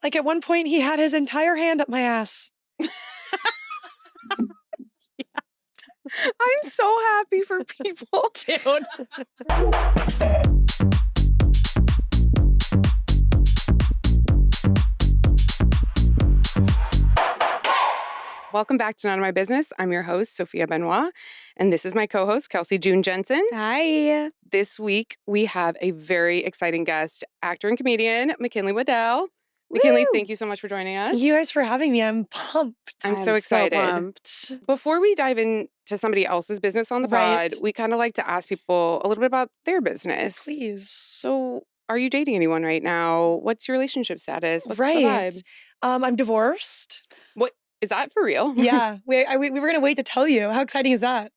Like at one point, he had his entire hand up my ass. I'm so happy for people. Dude. Welcome back to None of My Business. I'm your host, Sophia Benoit, and this is my co-host, Kelsey June Jensen. Hi. This week, we have a very exciting guest, actor and comedian, Mackinlee Waddell. Mackinlee, thank you so much for joining us. Thank you guys for having me. I'm pumped. I'm so excited. Pumped. Before we dive into somebody else's business on the pod, we kind of like to ask people a little bit about their business. Please. So, are you dating anyone right now? What's your relationship status? What's the vibe? I'm divorced. What? Is that for real? Yeah. We were going to wait to tell you. How exciting is that?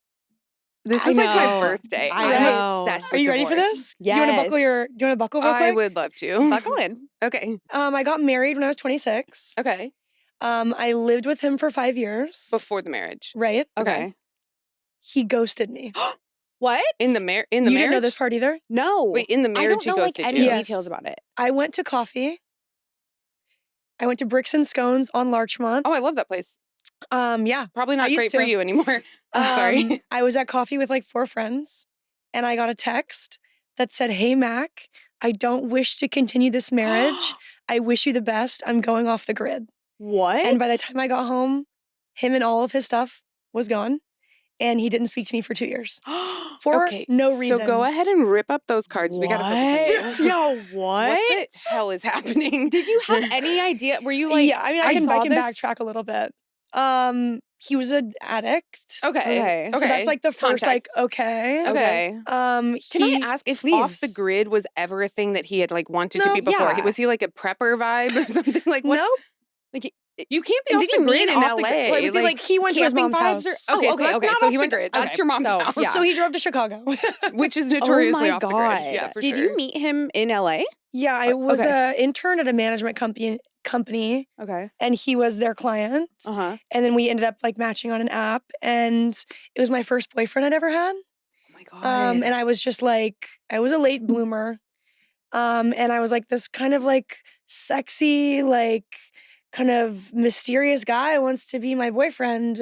This I is like my know. birthday. I I'm know. obsessed Are with you ready for divorce. this? Yes. Do you want to buckle real quick? I would love to. Buckle in. Okay. I got married when I was 26. Okay. I lived with him for 5 years. Before the marriage. Right? Okay. He ghosted me. What? In the marriage? You didn't know this part either? No. Wait, in the I marriage don't know he like ghosted any you? Yes. details about it. I went to coffee. I went to Bricks and Scones on Larchmont. Oh, I love that place. Yeah. Probably I not used great for to. you anymore. I'm sorry. I was at coffee with like 4 friends, and I got a text that said, "Hey, Mac, I don't wish to continue this marriage. I wish you the best. I'm going off the grid." What? And by the time I got home, him and all of his stuff was gone, and he didn't speak to me for 2 years. For Okay, no reason. So go ahead and rip up those cards. We gotta focus on you. Yo, what? What the hell is happening? Did you have any idea? Were you like, yeah, I mean, I can saw this? backtrack a little bit. He was an addict. Okay. So that's like the first, Context. okay. Okay. Can I ask if off the grid was ever a thing that he had like wanted to No, be before? yeah. Was he like a prepper vibe or something? Like what? Nope. Like you can't be And off did the you grid meet in off the LA. grid? Like, was he, like, He went to his camping mom's vibes house. or- Okay, Oh, so that's okay, not so off he the went to- grid. That's okay, your mom's so, house. yeah. So he drove to Chicago. Which is notoriously my off the God. grid. Yeah, for Did sure. you meet him in LA? Yeah, I was okay. an intern at a management company, Okay. and he was their client. Uh-huh. And then we ended up like matching on an app, and it was my first boyfriend I'd ever had. Oh my God. And I was just like, I was a late bloomer. And I was like this kind of like sexy, like kind of mysterious guy wants to be my boyfriend.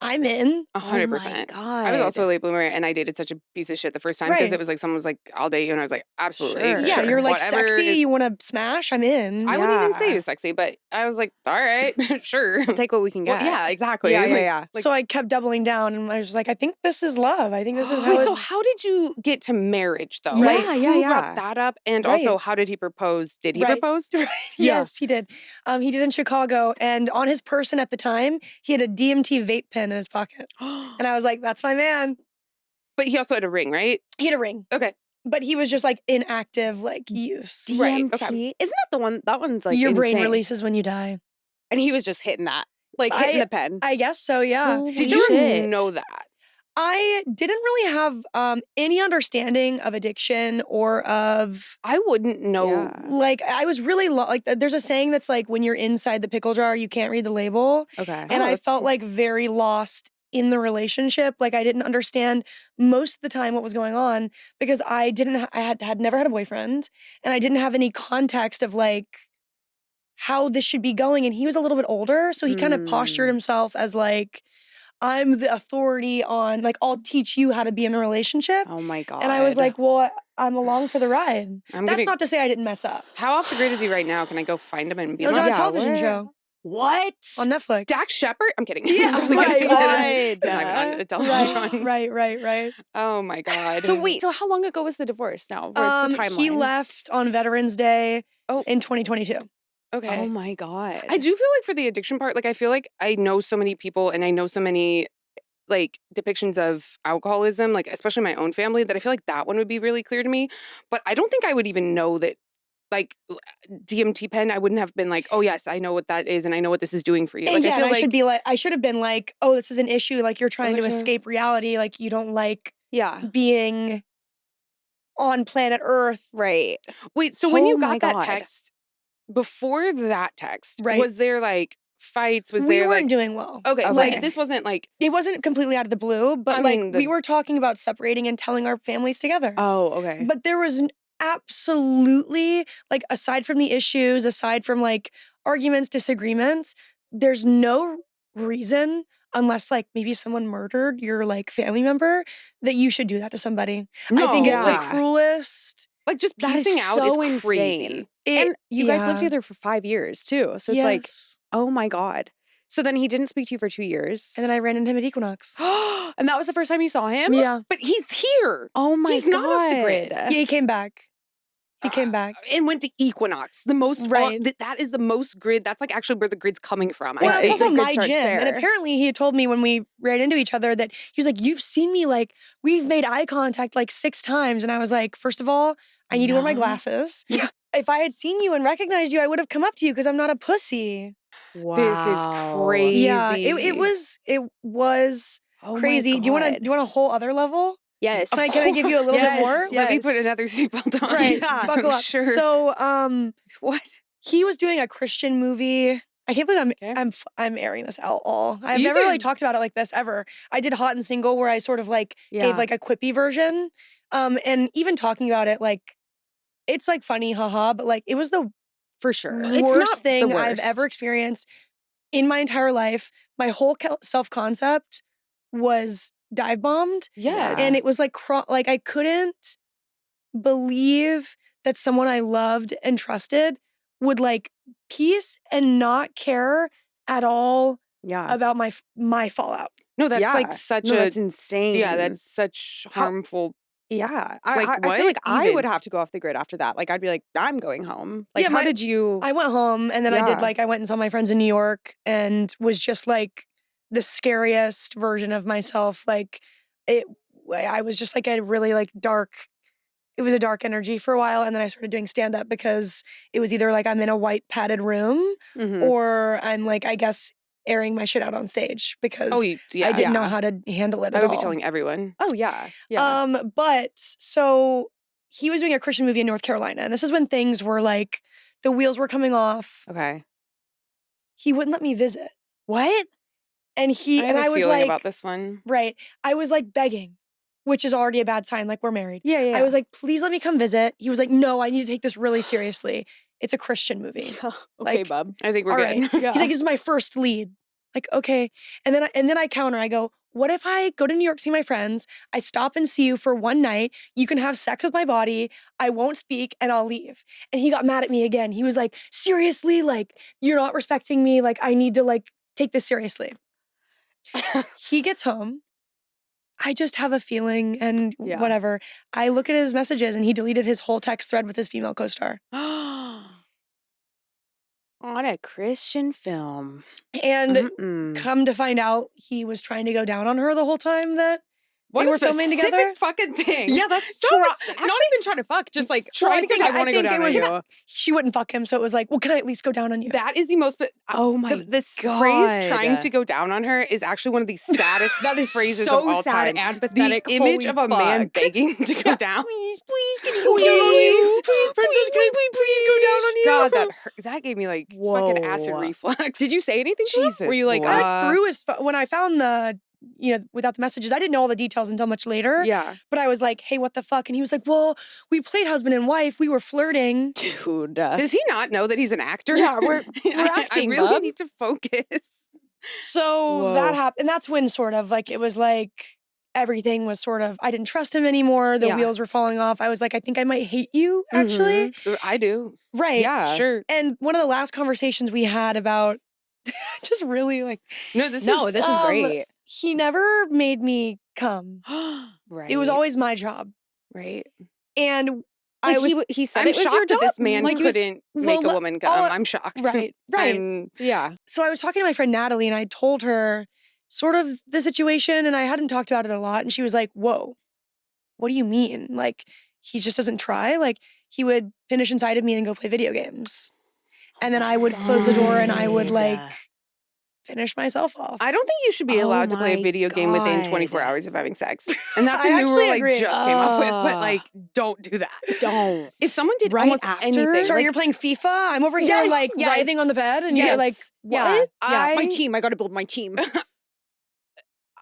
I'm in. 100%. God. I was also a late bloomer, and I dated such a piece of shit the first time because Right. it was like someone was like, "I'll date you," and I was like, "Absolutely, Sure. Yeah, sure, you're like whatever sexy. it is." You want to smash? I'm in. I wouldn't even say Yeah. you was sexy, but I was like, "All right, sure." Take what we can Well, get. yeah, exactly. Yeah, It's yeah, like- yeah. like- So I kept doubling down, and I was like, I think this is love. I think this is how Wait, it's. so how did you get to marriage though? Right. Like, Yeah, who yeah. brought that up? And Right. also, how did he propose? Did he Right. propose? Right. Yeah. Yes, he did. He did in Chicago, and on his person at the time, he had a DMT vape pen in his pocket, and I was like, "That's my man." But he also had a ring, right? He had a ring, Okay. but he was just like inactive, like use. Right, DMT? okay. Isn't that the one? That one's like Your brain insane. releases when you die. And he was just hitting that. Like hitting the pen. I guess so. Yeah. Holy Did you shit. know that? I didn't really have any understanding of addiction or of I wouldn't know. Yeah. like I was really like there's a saying that's like when you're inside the pickle jar you can't read the label, Okay. and I that's- felt like very lost in the relationship. Like I didn't understand most of the time what was going on because I had never had a boyfriend, and I didn't have any context of like how this should be going. And he was a little bit older, so he kind of postured himself as like, I'm the authority on, like, I'll teach you how to be in a relationship. Oh my God. And I was like, well, I'm along for the ride. I'm That's gonna- not to say I didn't mess up. How off the grid is he right now? Can I go find him and be It was like, on a yeah, television where- show what? on Netflix. Dax Shepard? I'm kidding. Yeah, Totally right, kidding. right. He's not even on a television. Right. Oh my God. So wait, so how long ago was the divorce now? What's the timeline? He left on Veterans Day Oh. in 2022. Okay. Oh my God. I do feel like for the addiction part, like I feel like I know so many people and I know so many like depictions of alcoholism, like especially my own family, that I feel like that one would be really clear to me. But I don't think I would even know that like DMT pen. I wouldn't have been like, oh yes, I know what that is and I know what this is doing for you. Like yeah, I feel and like I should have been like, oh, this is an issue. Like you're trying to there's a- escape reality. Like you don't like Yeah. being on planet Earth. Right. wait, so when you Oh my got that God. text, before that text, Right. was there like fights? Was we there weren't like doing well. okay, so Like, this wasn't like it wasn't completely out of the blue, but I like mean, we were talking about separating and telling our families together. Oh, okay. But there was absolutely, like, aside from the issues, aside from, like, arguments, disagreements, there's no reason, unless, like, maybe someone murdered your, like, family member, that you should do that to somebody. I think it's the Yeah. cruelest. Like, just That is piecing out so is crazy. insane. It And you guys lived yeah. together for 5 years too. So it's like, Yes. oh my God. So then he didn't speak to you for 2 years. And then I ran into him at Equinox. And that was the first time you saw him? Yeah. But he's here. Oh my He's God. not off the grid. Yeah, he came back. He came back. And went to Equinox. The most, Right. that is the most grid. That's like actually where the grid's coming from. Well, I it's think. also the grid my starts gym. And there. apparently he had told me when we ran into each other that he was like, you've seen me, like, we've made eye contact like 6 times. And I was like, first of all, I need to wear my No. glasses. Yeah. If I had seen you and recognized you, I would have come up to you because I'm not a pussy. Wow. This is crazy. Yeah, it was Oh my crazy. Do you want God. a whole other level? Yes. Can I give you a little bit more? Let me put another seatbelt on. Right, Yeah, buckle up. Sure. So, What? he was doing a Christian movie. I can't believe Okay. I'm airing this out all. I've You never really can- talked about it like this ever. I did Hot and Single where I sort of like Yeah. gave like a quippy version. And even talking about it, like, it's like funny, haha, but like it was the For sure. It's worst not the thing I've worst. ever experienced in my entire life. My whole self-concept was dive bombed. Yes. And it was like, like I couldn't believe that someone I loved and trusted would like peace and not care at all Yeah. about my fallout. No, that's Yeah. like such No, a. that's insane. Yeah, that's such How- harmful. Yeah. Like, I feel what like I even? would have to go off the grid after that. Like, I'd be like, I'm going home. Like, Yeah, how my- did you? I went home and then I Yeah. did like I went and saw my friends in New York and was just like the scariest version of myself. Like I was just like a really like dark. It was a dark energy for a while, and then I started doing stand up because it was either like I'm in a white padded room Mhm. or I'm like I guess airing my shit out on stage because Oh, yeah. I didn't know Yeah. how to handle it I at would all. be telling everyone. Oh, yeah. Yeah. But so he was doing a Christian movie in North Carolina, and this is when things were like the wheels were coming off. Okay. He wouldn't let me visit. What? And I have I a was feeling like, about this one. right. I was like begging, which is already a bad sign. Like we're married. Yeah, yeah. I was like, please let me come visit. He was like, no, I need to take this really seriously. It's a Christian movie. okay, like, bub. I think we're All good. right. Yeah. He's like, this is my first lead. Like, okay. And then I counter. I go, what if I go to New York, see my friends, I stop and see you for one night, you can have sex with my body, I won't speak, and I'll leave. And he got mad at me again. He was like, seriously? Like, you're not respecting me. Like, I need to like take this seriously. He gets home. I just have a feeling and Yeah. whatever. I look at his messages and he deleted his whole text thread with his female co-star. On a Christian film. And Mm-mm. come to find out, he was trying to go down on her the whole time that What we a were filming specific together. fucking thing. Yeah, that's so. Try- Not even trying to fuck, just like Well, trying to think I want to go think down it on was- you. She wouldn't fuck him, so it was like, well, can I at least go down on you? That is the most. Oh my This God. phrase "trying to go down on her" is actually one of the saddest That is phrases so of all sad time. and The pathetic. image Holy of a man fuck. begging to go down. Please, can you go down on me? Princess, can I please go down on you? God, that hurt. That gave me like fucking acid Whoa. reflux. Did you say anything to him? Jesus Were you like, Lord. I like threw his when I found the, without the messages, I didn't know all the details until much later. yeah, But I was like, hey, what the fuck? And he was like, well, we played husband and wife. We were flirting. dude. Does he not know that he's an actor? Yeah, we're I acting, really bub. need to focus. So that Whoa. happened. And that's when sort of like, it was like, everything was sort of, I didn't trust him anymore. The Yeah. wheels were falling off. I was like, I think I might hate you, actually. I do. Right. Yeah. Sure. And one of the last conversations we had about just really like, No, this No, is this is great. he never made me come. right. It was always my job. right. And Like I was he said I'm it was your shocked that this job. man Like, he was- couldn't well, make a le- woman all- come. I'm shocked. right. I'm- yeah. So I was talking to my friend Natalie and I told her sort of the situation and I hadn't talked about it a lot. And she was like, whoa, what do you mean? Like, he just doesn't try? Like, he would finish inside of me and go play video games. And then I would close the door and I would like finish myself off. I don't think you should be Oh allowed to play a my video game within 24 God. hours of having sex. And that's I a new actually rule I agree. just came up with. But Ugh. like, don't do that. Don't. If someone did Right almost after? anything, Sorry, like, you're playing FIFA? I'm over here Yes, like yes. writhing on the bed and you're like, what? Yeah. My I- team. I got to build my team.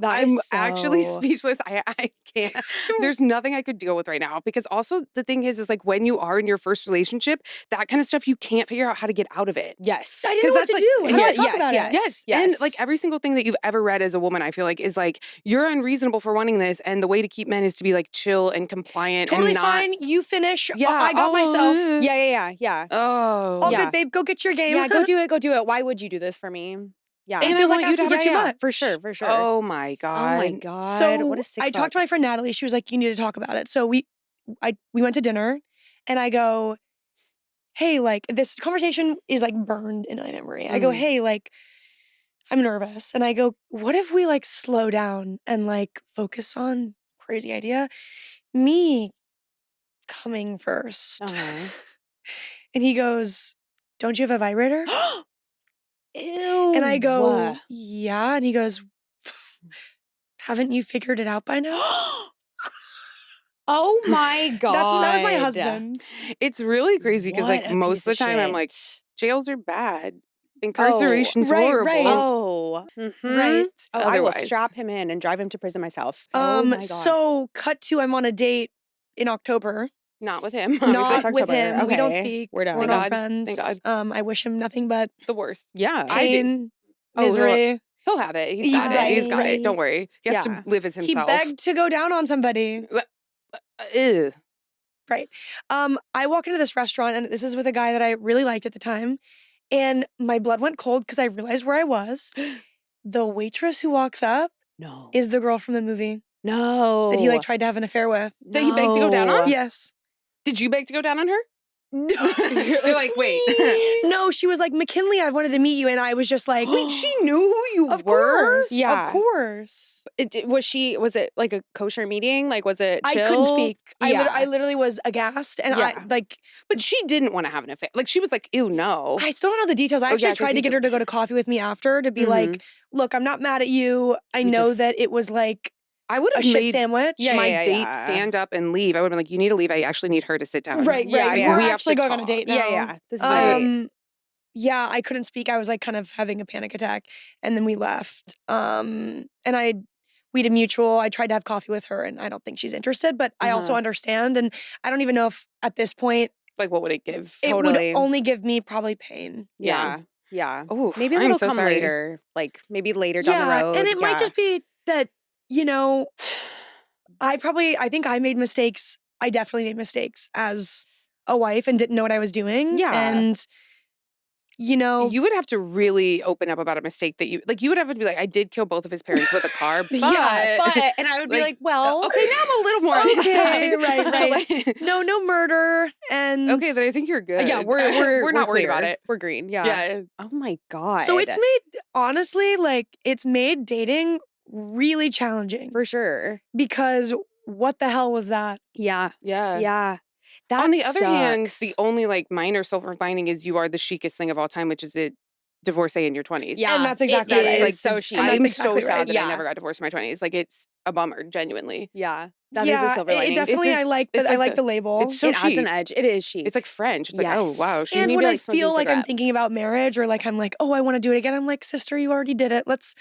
I'm actually speechless. I can't. There's nothing I could deal with right now because also the thing is like when you are in your first relationship, that kind of stuff you can't figure out how to get out of it. Yes. I didn't know what to do. How do I talk about it? Yes. And like every single thing that you've ever read as a woman, I feel like is like you're unreasonable for wanting this, and the way to keep men is to be like chill and compliant. Totally and not, fine. You finish. Yeah. I got myself. Yeah. Oh. All good, babe. Go get your game. Yeah, go do it. Why would you do this for me? Yeah. And it feels like asking for too much. For sure. Oh my God. Oh my God. So what a sick I talked to my friend Natalie. She was like, you need to talk about it. So we went to dinner and I go, hey, like this conversation is like burned in my memory. I go, hey, like I'm nervous. And I go, what if we like slow down and like focus on crazy idea? Me coming first. And he goes, don't you have a vibrator? Ew. And I go, yeah. And he goes, haven't you figured it out by now? Oh my God. That was my husband. It's really crazy because like most of the time I'm like, jails are bad. Incarceration's horrible. Right. Oh. Right. Oh, I will strap him in and drive him to prison myself. Oh my God. So cut to I'm on a date in October. Not with him. Not with him. Okay. We don't speak. We're done. We're not friends. Thank God. I wish him nothing but the worst. Yeah. pain, misery. He'll have it. He's got it. He's got it. Don't worry. He has to live as himself. He begged to go down on somebody. Ew. Right. I walk into this restaurant and this is with a guy that I really liked at the time. And my blood went cold because I realized where I was. The waitress who walks up is the girl from the movie. No. That he like tried to have an affair with. That he begged to go down on? Yes. Did you beg to go down on her? No. You're like, wait. No, she was like, Mackinlee, I've wanted to meet you. And I was just like, wait, she knew who you were? Of course. Yeah. Of course. Was it like a kosher meeting? Like, was it chill? I couldn't speak. Yeah. I literally was aghast. And I like. But she didn't want to have an affair. Like, she was like, ew, no. I still don't know the details. I actually tried to get her to go to coffee with me after to be like, look, I'm not mad at you. I know that it was like, I would have a shit made sandwich. my date stand up and leave. I would have been like, you need to leave. I actually need her to sit down. Right. Yeah. We're actually going on a date now. Yeah. This is yeah, I couldn't speak. I was like kind of having a panic attack. And then we left. And we had a mutual. I tried to have coffee with her and I don't think she's interested, but I also understand. And I don't even know if at this point. Like, what would it give? It would only give me probably pain. Yeah. Oh, maybe a little come later. Like maybe later down the road. And it might just be that, you know, I think I made mistakes. I definitely made mistakes as a wife and didn't know what I was doing. Yeah. And, you know. You would have to really open up about a mistake that you would have to be like, I did kill both of his parents with a car. But, and I would be like, well. Okay, now I'm a little more on his side. Right. No murder. And. Okay, then I think you're good. Yeah, we're not worried about it. We're green. Yeah. Yeah. Oh my God. So it's made dating really challenging. For sure. Because what the hell was that? Yeah. That on the other hand, the only like minor silver lining is you are the chicest thing of all time, which is a divorcee in your 20s. Yeah, and that's exactly right. Like so chic. I'm exactly so sad that right. I never got divorced in my 20s. Like it's a bummer, genuinely. Yeah. That is a silver lining. It definitely, I like the label. It's so it chic. adds an edge. It is chic. It's like French. It's like, oh wow. And when I feel like I'm thinking about marriage or like I'm like, oh, I want to do it again. I'm like, sister, you already did it. Let's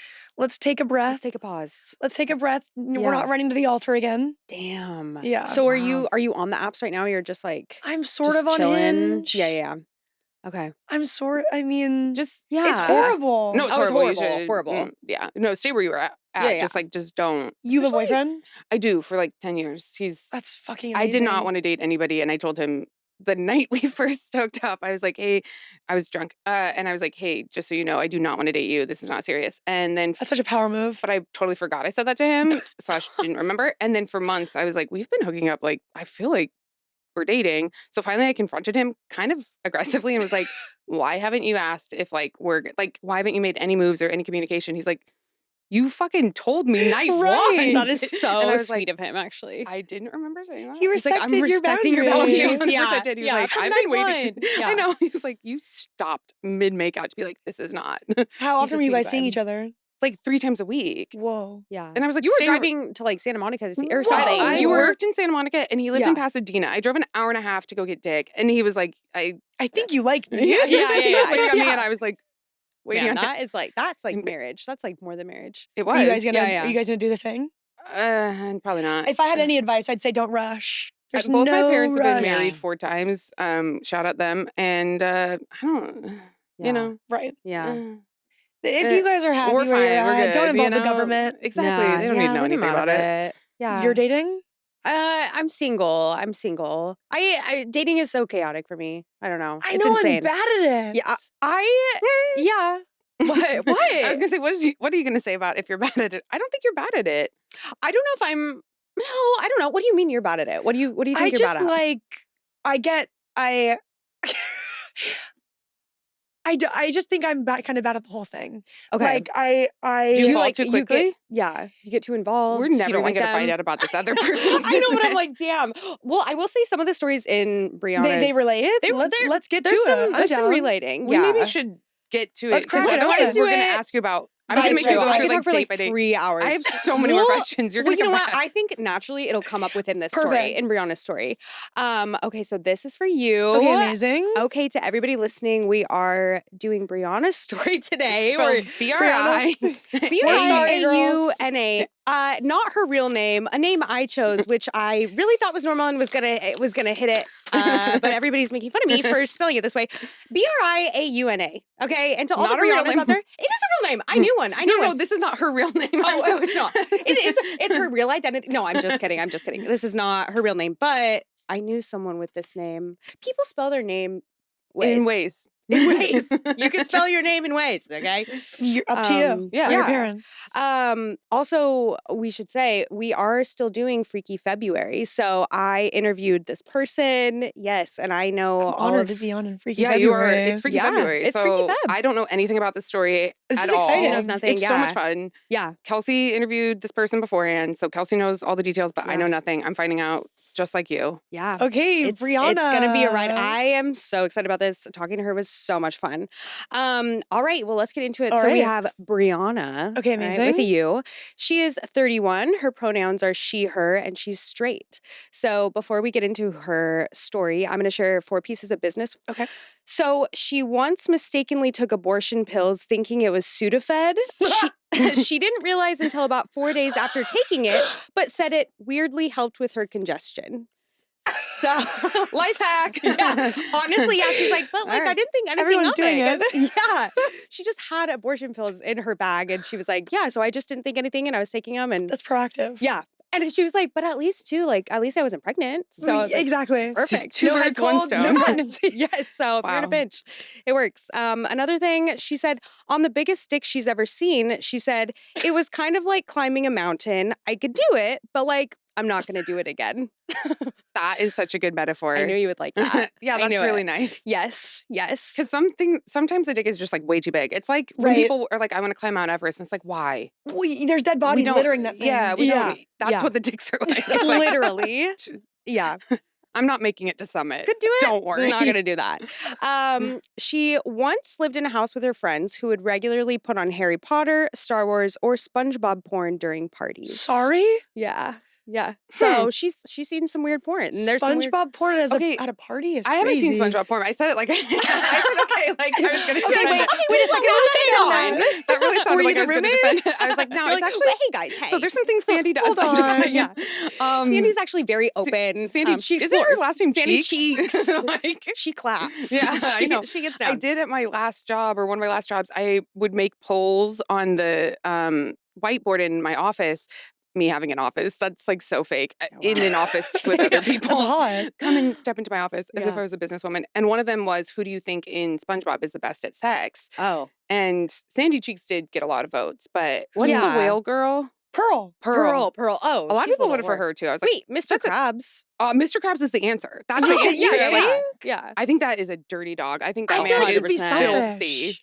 take a breath. Let's take a pause. Let's take a breath. We're not running to the altar again. Damn. Yeah. So are you on the apps right now? You're just like I'm sort of on chilling? Hinge. Yeah. Okay. It's horrible. No, it's horrible. horrible. Horrible. Yeah. No, stay where you were at. Yeah. Just don't. You have a boyfriend? I do for like 10 years. That's fucking amazing. I did not want to date anybody. And I told him the night we first hooked up, I was like, hey, I was drunk. And I was like, hey, just so you know, I do not want to date you. This is not serious. And then that's such a power move. But I totally forgot I said that to him. / didn't remember. And then for months, I was like, we've been hooking up. Like, I feel like we're dating. So finally I confronted him kind of aggressively and was like, why haven't you asked if like why haven't you made any moves or any communication? He's like, you fucking told me night one. That is so and I was sweet like, of him, actually. I didn't remember saying that. He respected I'm respecting your boundaries. He 100% did. He was like, I've been waiting. Yeah. I know. He's like, you stopped mid-makeout to be like, this is not. How often were you guys seeing each other? Like 3 times a week. Whoa. Yeah. And I was like, you were driving to like Santa Monica to see or something. I worked in Santa Monica and he lived in Pasadena. I drove an hour and a half to go get dick. And he was like, I think you like me. He was waiting on me and I was like, waiting Man, on that's like Em- marriage. That's like more than marriage. It was. Are you guys gonna Yeah. Are you guys gonna do the thing? Probably not. If I had any advice, I'd say don't rush. There's Both no my parents have been rush. married 4 times. Shout out them. And I don't, Yeah. you know. Right. Yeah. If you guys are happy we're where you're fine. We're at, don't good. involve you the know? government. Exactly. Yeah, They don't need to know leave 'em anything out about of it. Yeah. You're dating? I'm single. I'm single. I dating is so chaotic for me. I don't know. I It's know insane. I'm bad at it. Yeah. Yeah. What? I was gonna say, what are you gonna say about if you're bad at it? I don't think you're bad at it. I don't know if I'm. No, I don't know. What do you mean you're bad at it? What do you think I you're just bad at? I just think I'm kind of bad at the whole thing. Okay. Like Do you fall too you quickly? get too involved. We're you never don't gonna like find them. out about this other person's I know, but I'm business. like, damn. Well, I will say some of the stories in Brianna's. they relate. Let's get to There's it. some, I'm there's some down. relating. We Yeah. maybe should get to Let's it because crack it otherwise open. we're gonna Do it. ask you about. I'm That's gonna make true. you go I through could talk for day like by day. 3 hours. I have so many more questions. You're Well, gonna you know come what? back. I think naturally it'll come up within this story, Perfect. in Brianna's story. Okay, so this is for you. Okay, amazing. Okay, to everybody listening, we are doing Brianna's story today. Spelled B-R-I. We're sorry, girl. Biauna. Not her real name, a name I chose, which I really thought was normal and was gonna hit it. But everybody's making fun of me for spelling it this way. Biauna. Okay, and to all Not the a real Briannas name. out there, it is a real name. I knew one. I knew No, one. this is not her real name. Oh, no, it's not. It's her real identity. No, I'm just kidding. This is not her real name, but I knew someone with this name. People spell their name In ways. In ways. You can spell your name in ways, okay? You're up to you. Yeah. Or your parents. Also, we should say we are still doing Freaky February. So I interviewed this person. Yes, and I know I'm all honored of to be on in Freaky Yeah, February. you are. It's Freaky Yeah, February. it's so Freaky Feb. I don't know anything about this story This at is all. exciting. He knows nothing. It's so much fun. Yeah. Kelsey interviewed this person beforehand, so Kelsey knows all the details, but I Yeah. know nothing. I'm finding out just like you. Yeah. Okay, Brianna. It's gonna be a ride. I am so excited about this. Talking to her was so much fun. All right, well, let's get into it. All So we right. have Brianna. Okay, right, amazing. with a U. She is 31. Her pronouns are she, her, and she's straight. So before we get into her story, I'm gonna share 4 pieces of business. Okay. So she once mistakenly took abortion pills thinking it was Sudafed. She didn't realize until about 4 days after taking it, but said it weirdly helped with her congestion. So Life hack. yeah, honestly, yeah. She's like, but like, All right. I didn't think anything Everyone's of doing it. Yeah, she just had abortion pills in her bag, and she was like, yeah. So I just didn't think anything, and I was taking them, and That's proactive. yeah. And she was like, but at least too, like, at least I wasn't pregnant. So I was like, exactly. perfect. Two No birds, head one cold, stone. no pregnancy. Yes. So if you're in a Wow. pinch, it works. Another thing, she said, on the biggest stick she's ever seen, she said, it was kind of like climbing a mountain. I could do it, but like, I'm not going to do it again. That is such a good metaphor. I knew you would like that. Yeah, I that's knew really it. nice. Yes. Yes. Because sometimes the dick is just like way too big. It's like when Right. people are like, I want to climb Mount Everest. And it's like, why? There's dead bodies don't- littering that thing. Yeah, we Yeah. don't. That's Yeah. what the dicks are like. It's like, Literally. Yeah. I'm not making it to summit. Could do it. Don't worry. I'm not going to do that. She once lived in a house with her friends who would regularly put on Harry Potter, Star Wars, or SpongeBob porn during parties. Sorry? Yeah. Yeah. So she's seen some weird porn. And there's some weird- SpongeBob porn Okay, at a party is I haven't seen crazy. SpongeBob porn. I said it like I said okay, like I was gonna Okay, defend wait, it. wait a second. hang on. That really Were sounded you like the I was gonna roommate? defend it. I was like, no, You're it's like, actually hey guys, hey. so there's some things Sandy does. Hold I'm just on. kidding. Yeah. Sandy's actually very open. Sandy, she isn't her explores. last name Sandy Cheeks? Like, She claps. Yeah, I know. She gets down. I did at my last job or one of my last jobs. I would make polls on the whiteboard in my office. Me having an office, that's like so fake. In an office with other people. That's hot. Come and step into my office as if Yeah. I was a businesswoman. And one of them was, who do you think in SpongeBob is the best at sex? Oh. And Sandy Cheeks did get a lot of votes, but what's Yeah. the whale girl? Pearl. Pearl. Oh, A lot of she's people little voted for more. her too. I was like, Wait, Mr. that's a- Krabs. Mr. Krabs is the answer. That's the Yeah, answer. yeah, Like, yeah. Yeah. I think that is a dirty dog. I think that I man feel like is he'd be 100%. filthy.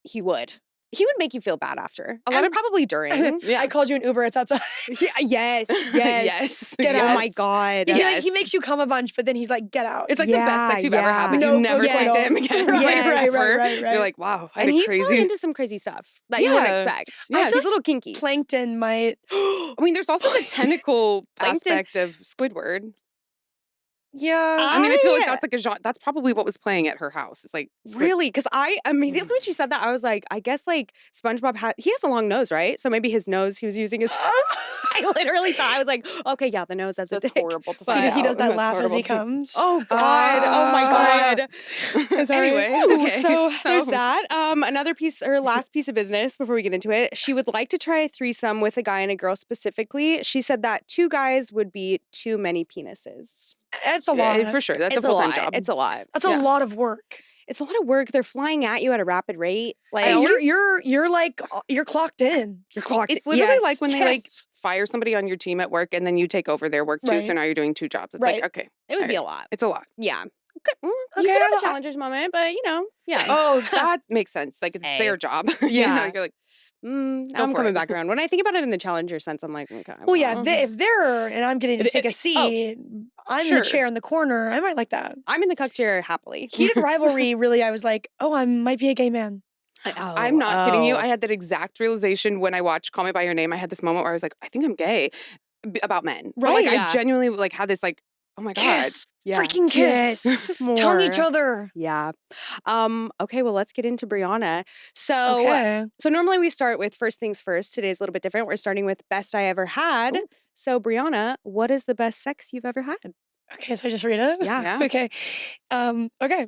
He would. He would make you feel bad after. A lot And of- probably during. Yeah. I called you an Uber. It's outside. Yeah, yes. Yes. Get Oh out. my God. Yes. He makes you come a bunch, but then he's like, get out. It's like the best sex you've ever had, but No you never pussy slept at to him all. again. Yes. Right. You're like, wow, I had And a he's crazy. probably into some crazy stuff that you wouldn't Yeah. expect. Yeah. He's a little kinky. Plankton might. I mean, there's also the tentacle Plankton. aspect of Squidward. Yeah. I mean, I feel like that's like a genre. That's probably what was playing at her house. It's like Really? Because I immediately when she said that, I was like, I guess like SpongeBob he has a long nose, right? So maybe his nose he was using his. I literally thought I was like, okay, yeah, the nose as a That's dick. horrible to But find out. He does that That's laugh as he horrible. comes. Oh God! Oh my God! Anyway, Ooh, okay. so there's that. Another piece or last piece of business before we get into it. She would like to try a threesome with a guy and a girl specifically. She said that 2 guys would be too many penises. It's a lot. For sure. That's It's a full-time lot. job. It's a lot. That's a lot of work. It's a lot of work. They're flying at you at a rapid rate. Like You're like you're clocked in. you're clocked. It's literally like when they like Yes. fire somebody on your team at work and then you take over their work too. So Right. now you're doing 2 jobs. It's Right. like, okay, It would be a lot. it's a lot. Yeah. You Okay, could have I- a challengers moment, but yeah. Oh, that makes sense. Like it's Hey. their job. Yeah. You're like, I'm for coming it. back around. When I think about it in the challenger sense, I'm like, okay. Well, yeah, if they're and I'm getting to take a oh, seat, I'm in sure. the chair in the corner. I might like that. I'm in the cuck chair happily. Heated rivalry, really, I was like, oh, I might be a gay man. I'm not kidding you. I had that exact realization when I watched Call Me by Your Name. I had this moment where I was like, I think I'm gay about men. But, Right. like Yeah. I genuinely like had this like, oh my God. Kiss, Yeah. freaking kiss, tongue each More. other. Yeah. Okay, well, let's get into Briauna. So Okay. so normally we start with first things first. Today's a little bit different. We're starting with best I ever had. Ooh. So Briauna, what is the best sex you've ever had? Okay, so I just read it? Yeah. Yeah. Okay. Okay.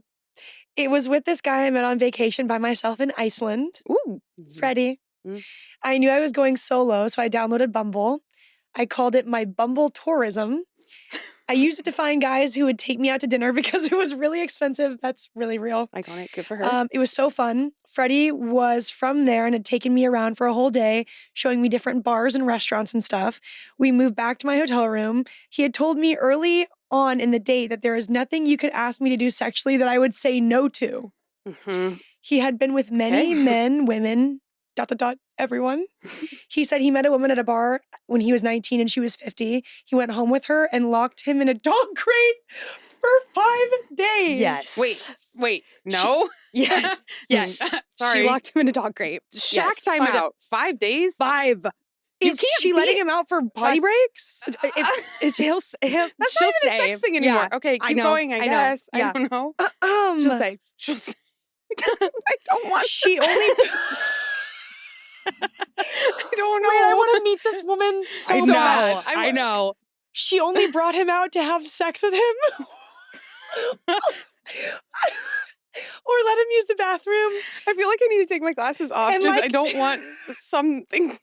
It was with this guy I met on vacation by myself in Iceland, Ooh. Freddie. Mm. I knew I was going solo, so I downloaded Bumble. I called it my Bumble tourism. I used it to find guys who would take me out to dinner because it was really expensive. That's really real. Iconic. Good for her. It was so fun. Freddie was from there and had taken me around for a whole day, showing me different bars and restaurants and stuff. We moved back to my hotel room. He had told me early on in the date that there is nothing you could ask me to do sexually that I would say no to. Mhm. He had been with many Okay. men, women, ... everyone. He said he met a woman at a bar when he was 19 and she was 50. He went home with her and locked him in a dog crate for 5 days. Yes. Wait. No. Yes. Yes. Sorry. She locked him in a dog crate. Shack Yes. time out. 5 days. 5. Is she letting him out for potty breaks? She'll That's not she'll even a sex say. thing anymore. Yeah. Okay, I keep know, going. I I know. guess. Yeah. I don't know. She'll say. She'll say. I don't want. She only. I don't know. Wait, I want to meet this woman so I so know. bad. bad. I know. She only brought him out to have sex with him. Or let him use the bathroom. I feel like I need to take my glasses off. And, Just I like- don't want something.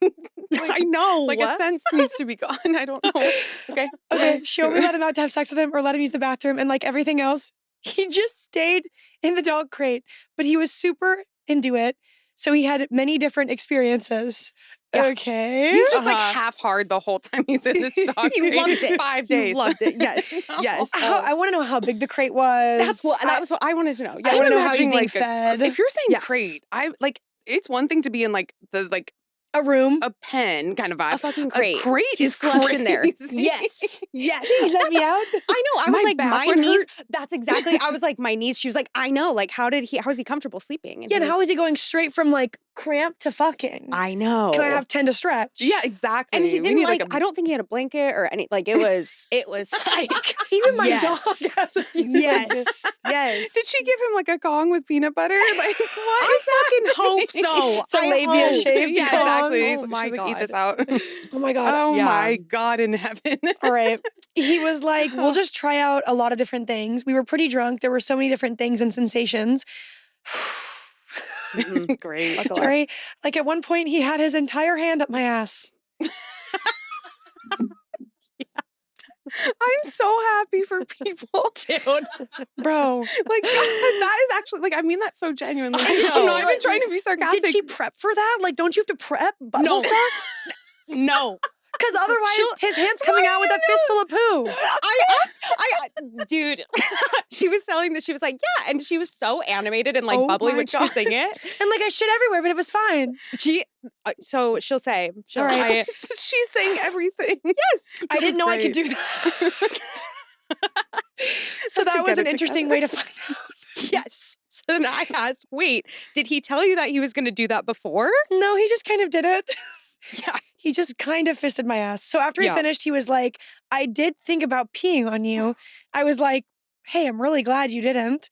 I know. Like a sense needs to be gone. I don't know. Okay. Okay, she only let him out to have sex with him or let him use the bathroom, and like everything else, he just stayed in the dog crate. But he was super into it, so he had many different experiences. Yeah. Okay. He's just like Uh-huh. half hard the whole time he's in this dog He crate. loved it. 5 He days. loved it. Yes. Yes. I want to know how big the crate was. That was what I wanted to know. I Yeah. want to I'm know how he's imagining, being like, fed. If you're saying Yes. crate, I like it's one thing to be in like the like A room. a pen kind of vibe. A fucking A crate. crate He's is clutched in there. crazy. Yes. Yes. Please let me out. I know. I was My like, back my would knees. hurt. That's exactly. I was like, my knees. She was like, I know. Like, how is he comfortable sleeping? Yeah, and how is he going straight from like cramp to fucking? I know. Can I have 10 to stretch? Yeah, exactly. And he We didn't need, like. a- I don't think he had a blanket or any. Like it was like. Even my Yes. dog has a few Yes. Yes. Did she give him like a Kong with peanut butter? Like what? I fucking hope so. It's a I labia hope. shaped Yeah, Kong. exactly. Oh my She's like, eat this God. out. Oh my God. Oh Yeah. my God in heaven. All right. He was like, we'll just try out a lot of different things. We were pretty drunk. There were so many different things and sensations. Great. Buckle up. Sorry. Like at one point, he had his entire hand up my ass. I'm so happy for people. Dude. Bro. Like that is actually like I mean that so genuinely. I I'm know. not even trying to be sarcastic. Did she prep for that? Like, don't you have to prep butthole No. stuff? No. Because otherwise, She'll- his hand's coming out with a fistful of poo. Dude, she was telling that she was like, yeah, and she was so animated and like Oh bubbly my when she was God. saying it. And like, I shit everywhere, but it was fine. So she'll say, All right. She's saying everything. yes, I didn't is know I could great. do that. So To that was get an it interesting together. way to find out. yes. So then I asked, wait, did he tell you that he was going to do that before? No, he just kind of did it. Yeah. He just kind of fisted my ass. So after he finished, he was like, I did think about peeing on you. I was like, hey, I'm really glad you didn't.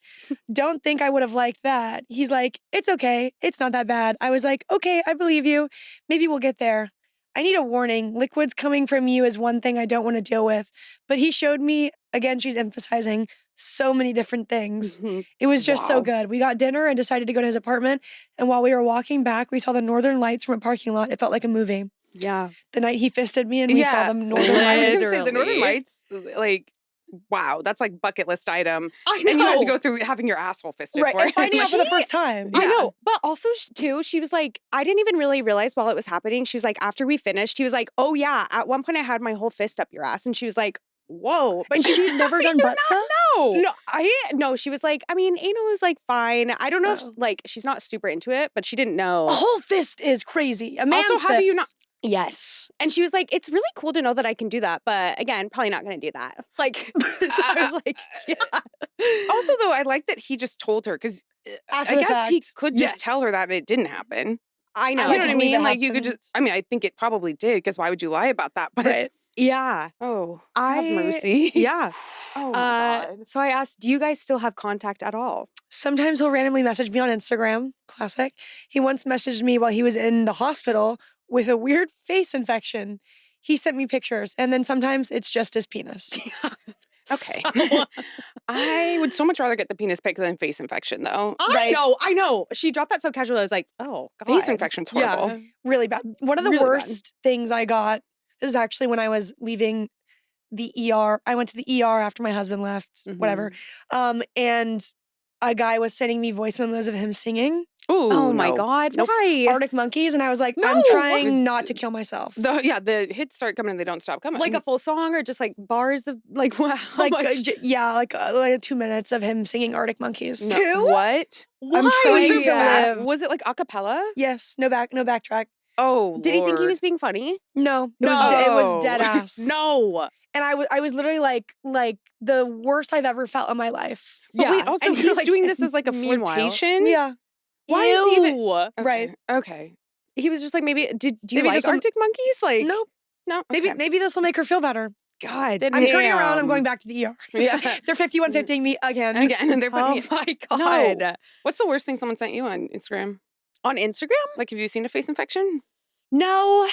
Don't think I would have liked that. He's like, it's okay. It's not that bad. I was like, okay, I believe you. Maybe we'll get there. I need a warning. Liquids coming from you is one thing I don't want to deal with. But he showed me, again, she's emphasizing so many different things. It was just so good. We got dinner and decided to go to his apartment. And while we were walking back, we saw the Northern Lights from a parking lot. It felt like a movie. Yeah. The night he fisted me and we saw the Northern I was Lights. going to say, the Northern Lights, like, wow, that's like bucket list item. I know. And you had to go through having your asshole fisted Right, for and it. finding out for the first time. I know. But also, too, she was like, I didn't even really realize while it was happening. She was like, after we finished, he was like, oh, yeah, at one point I had my whole fist up your ass. And she was like, whoa. But she'd never done butt stuff? No, she was like, I mean, anal is like fine. I don't know if like she's not super into it, but she didn't know. A whole fist is crazy. A man's Also, how do you not? Yes. And she was like, it's really cool to know that I can do that. But again, probably not going to do that. Like, so I was like, yeah. Also, though, I like that he just told her because I guess he could just tell her that it didn't happen. I know. You know what I mean? Like, you could just, I mean, I think it probably did because why would you lie about that? But yeah. Oh, have mercy. Yeah. Oh, my God. So I asked, do you guys still have contact at all? Sometimes he'll randomly message me on Instagram. Classic. He once messaged me while he was in the hospital with a weird face infection. He sent me pictures, and then sometimes it's just his penis. Okay. So, I would so much rather get the penis pic than face infection, though. I know. She dropped that so casually. I was like, oh, God. Face infection's horrible. Yeah, really bad. One of the worst things I got, this is actually when I was leaving the ER. I went to the ER after my husband left, whatever. And a guy was sending me voice memos of him singing. Ooh, oh my God. Why? Arctic Monkeys. And I was like, I'm trying not to kill myself. The hits start coming and they don't stop coming. Like a full song or just like bars of like, wow. Like 2 minutes of him singing Arctic Monkeys. No, 2? What? I'm trying to live. Was it like a cappella? Yes. No backtrack. Oh, did he think he was being funny? No. It was dead ass. No. And I was literally like the worst I've ever felt in my life. But wait, also and he's like, doing this as like a flirtation? Yeah. Why is he even Okay. Right? Okay. He was just like, maybe do you Maybe like Arctic Monkeys? Like, no. Okay. Maybe this will make her feel better. God, I'm turning around. I'm going back to the ER. Yeah. They're 5150ing me again. And they're putting me. my God. No. What's the worst thing someone sent you on Instagram? On Instagram? Like, have you seen a face infection? No.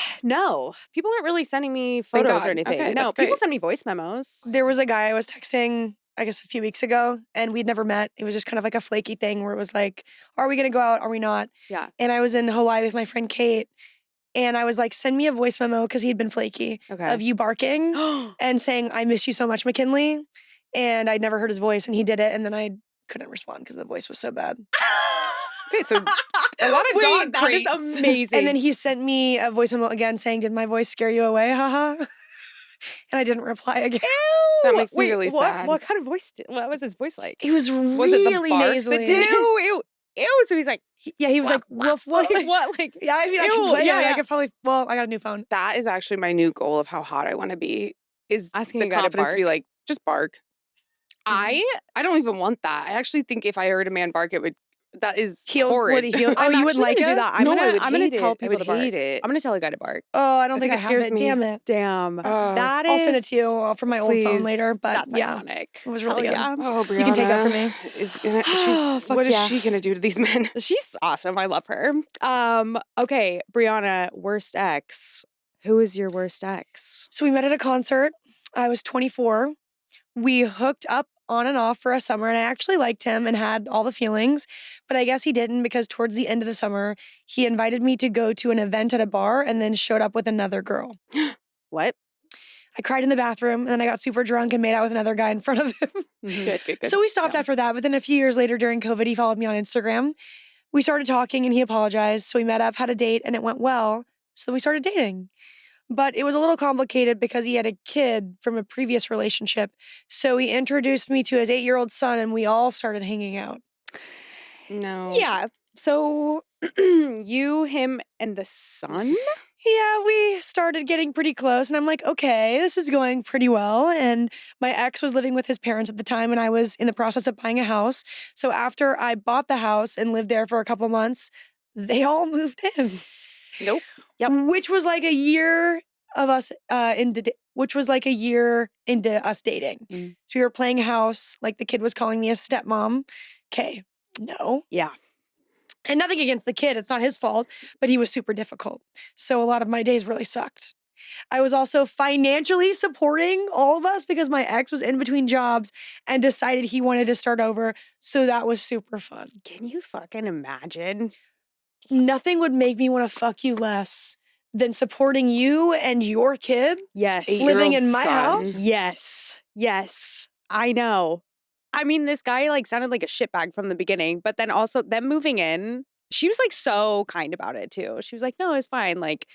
People aren't really sending me photos or anything. Okay, no, that's people great. send me voice memos. There was a guy I was texting, I guess a few weeks ago, and we'd never met. It was just kind of like a flaky thing where it was like, are we going to go out? Are we not? Yeah. And I was in Hawaii with my friend Kate, and I was like, send me a voice memo because he'd been flaky of you barking and saying, I miss you so much, Mackinlee. And I'd never heard his voice, and he did it, and then I couldn't respond because the voice was so bad. Okay, so a lot of dog that crates. is amazing. And then he sent me a voice memo again saying, did my voice scare you away? Haha. And I didn't reply again. Ew. That makes me really sad. What kind of voice? What was his voice like? He was Was really it the bark that nasally. did Ew. So he's like, Yeah, he was like, woof, woof. what? Like, Yeah, I mean, I Ew, can play yeah, it. yeah. I could probably, well, I got a new phone. That is actually my new goal of how hot I want to be. Is Asking the a guy to confidence to be bark? like, just bark. I don't even want that. I actually think if I heard a man bark, it would. That is horrid. Would he heal? Oh, I'm you wouldn't actually like gonna it? do that. No, I would I'm gonna hate tell it. I people would to bark. hate it. I'm gonna tell a guy to bark. Oh, I don't think think I it have scares it. me. Damn it. Damn. That is. I'll send it to you from my old phone please. later. But That's yeah, ironic. it was really good. Yeah. Oh, Brianna You can take that from me. Is gonna. Fuck What is yeah. she gonna do to these men? She's awesome. I love her. Okay, Brianna, worst ex. Who is your worst ex? So we met at a concert. I was 24. We hooked up on and off for a summer, and I actually liked him and had all the feelings, but I guess he didn't because towards the end of the summer, he invited me to go to an event at a bar and then showed up with another girl. What? I cried in the bathroom, and then I got super drunk and made out with another guy in front of him. Good. So we stopped after that, but then a few years later during COVID, he followed me on Instagram. We started talking and he apologized, so we met up, had a date, and it went well, so then we started dating. But it was a little complicated because he had a kid from a previous relationship. So he introduced me to his 8-year-old son and we all started hanging out. No. Yeah. So you, him, and the son? Yeah, we started getting pretty close and I'm like, okay, this is going pretty well. And my ex was living with his parents at the time and I was in the process of buying a house. So after I bought the house and lived there for a couple months, they all moved in. Nope. Yep. Which was like a year of us which was like a year into us dating. Mm. So we were playing house. Like the kid was calling me a stepmom. Okay, no. Yeah. And nothing against the kid. It's not his fault, but he was super difficult. So a lot of my days really sucked. I was also financially supporting all of us because my ex was in between jobs and decided he wanted to start over. So that was super fun. Can you fucking imagine? Nothing would make me want to fuck you less than supporting you and your kid Yes. living in my son. house. Yes. Yes. I know. I mean, this guy like sounded like a shitbag from the beginning, but then also them moving in, she was like so kind about it too. She was like, no, it's fine. Like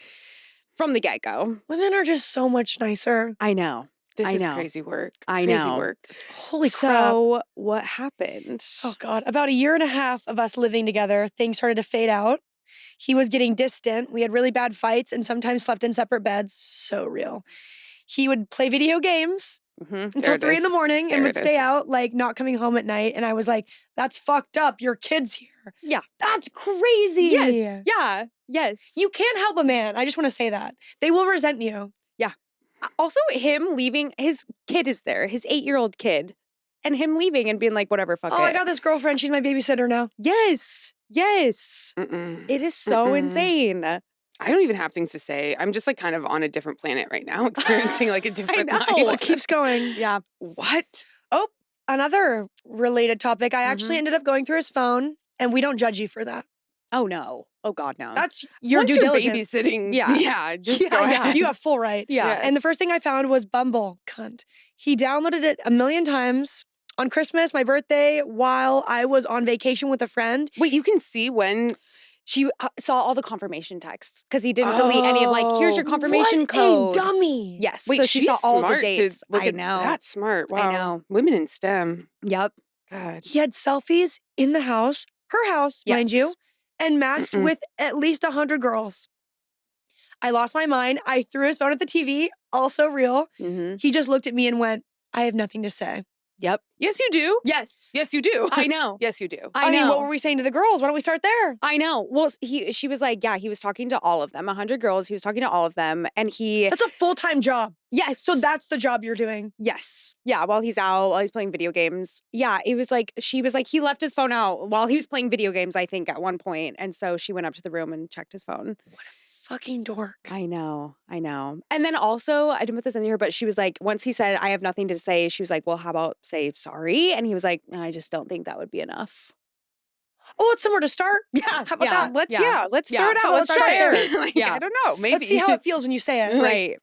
from the get-go. Women are just so much nicer. I know. This I is know. crazy work. I Crazy know. work. Holy crap. So what happened? Oh God. About a year and a half of us living together, things started to fade out. He was getting distant. We had really bad fights and sometimes slept in separate beds. So real. He would play video games until 3 in the morning and There would it stay is. out, like not coming home at night. And I was like, that's fucked up. Your kid's here. Yeah. That's crazy. Yes. Yeah. Yes. You can't help a man. I just want to say that. They will resent you. Also, him leaving, his kid is there, his 8-year-old kid, and him leaving and being like, whatever, fuck it. Oh, I got this girlfriend. She's my babysitter now. Yes. Yes. Mm-mm. It is so Mm-mm. insane. I don't even have things to say. I'm just like kind of on a different planet right now, experiencing like a different know. life. It keeps going. Yeah. What? Oh, another related topic. I actually Mhm. ended up going through his phone, and we don't judge you for that. Oh, no. Oh, God, no. That's your Once due you're diligence. babysitting, Yeah. just go Yeah. ahead. You have full right. Yeah. And the first thing I found was Bumble. Cunt. He downloaded it a million times on Christmas, my birthday, while I was on vacation with a friend. Wait, you can see when She saw all the confirmation texts because he didn't delete any of like, here's your confirmation what code. a dummy. Yes. Wait, so she she's saw all the smart dates. to look I at know. That's smart. I Wow. know. Women in STEM. Yep. God. He had selfies in the house, her house, mind you, Yes. and matched Mm-mm. with at least 100 girls. I lost my mind. I threw his phone at the TV, also real. Mm-hmm. He just looked at me and went, I have nothing to say. Yep. Yes, you do. Yes. Yes, you do. I know. Yes, you do. I know. mean, what were we saying to the girls? Why don't we start there? I know. Well, she was like, yeah, he was talking to all of them, 100 girls. He was talking to all of them. And he, That's a full-time job. yes. So that's the job you're doing. yes. Yeah. While he's out, while he's playing video games. Yeah. It was like, she was like, he left his phone out while he was playing video games, I think, at one point. And so she went up to the room and checked his phone. Fucking dork. I know. I know. And then also, I didn't put this in here, but she was like, once he said, I have nothing to say, she was like, well, how about say sorry? And he was like, I just don't think that would be enough. Oh, it's somewhere to start. Yeah. How about that? Let's Yeah. let's Yeah. start out. Well, Let's let's try try it. Like, Yeah. I don't know. Maybe Let's see how it feels when you say it. Right.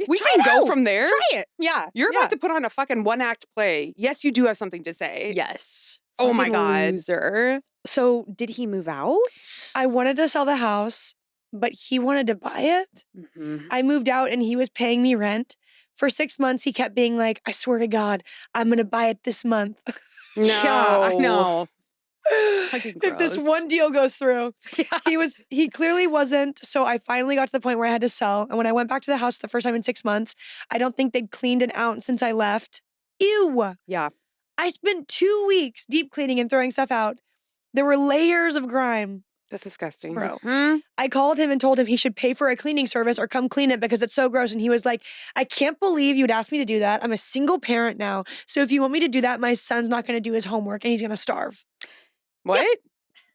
we Try can it go out. from there. Try it. Yeah. You're Yeah. about to put on a fucking one-act play. Yes, you do have something to say. Yes. Oh my Fucking God. Loser. So did he move out? I wanted to sell the house, but he wanted to buy it. Mm-hmm. I moved out and he was paying me rent. For 6 months, he kept being like, I swear to God, I'm going to buy it this month. No. Yeah, I know. Fucking If this gross. one deal goes through, he clearly wasn't. So I finally got to the point where I had to sell. And when I went back to the house the first time in 6 months, I don't think they'd cleaned an ounce since I left. Ew. Yeah. I spent 2 weeks deep cleaning and throwing stuff out. There were layers of grime. That's disgusting. Bro. Hmm? I called him and told him he should pay for a cleaning service or come clean it because it's so gross. And he was like, I can't believe you would ask me to do that. I'm a single parent now. So if you want me to do that, my son's not going to do his homework and he's going to starve. What?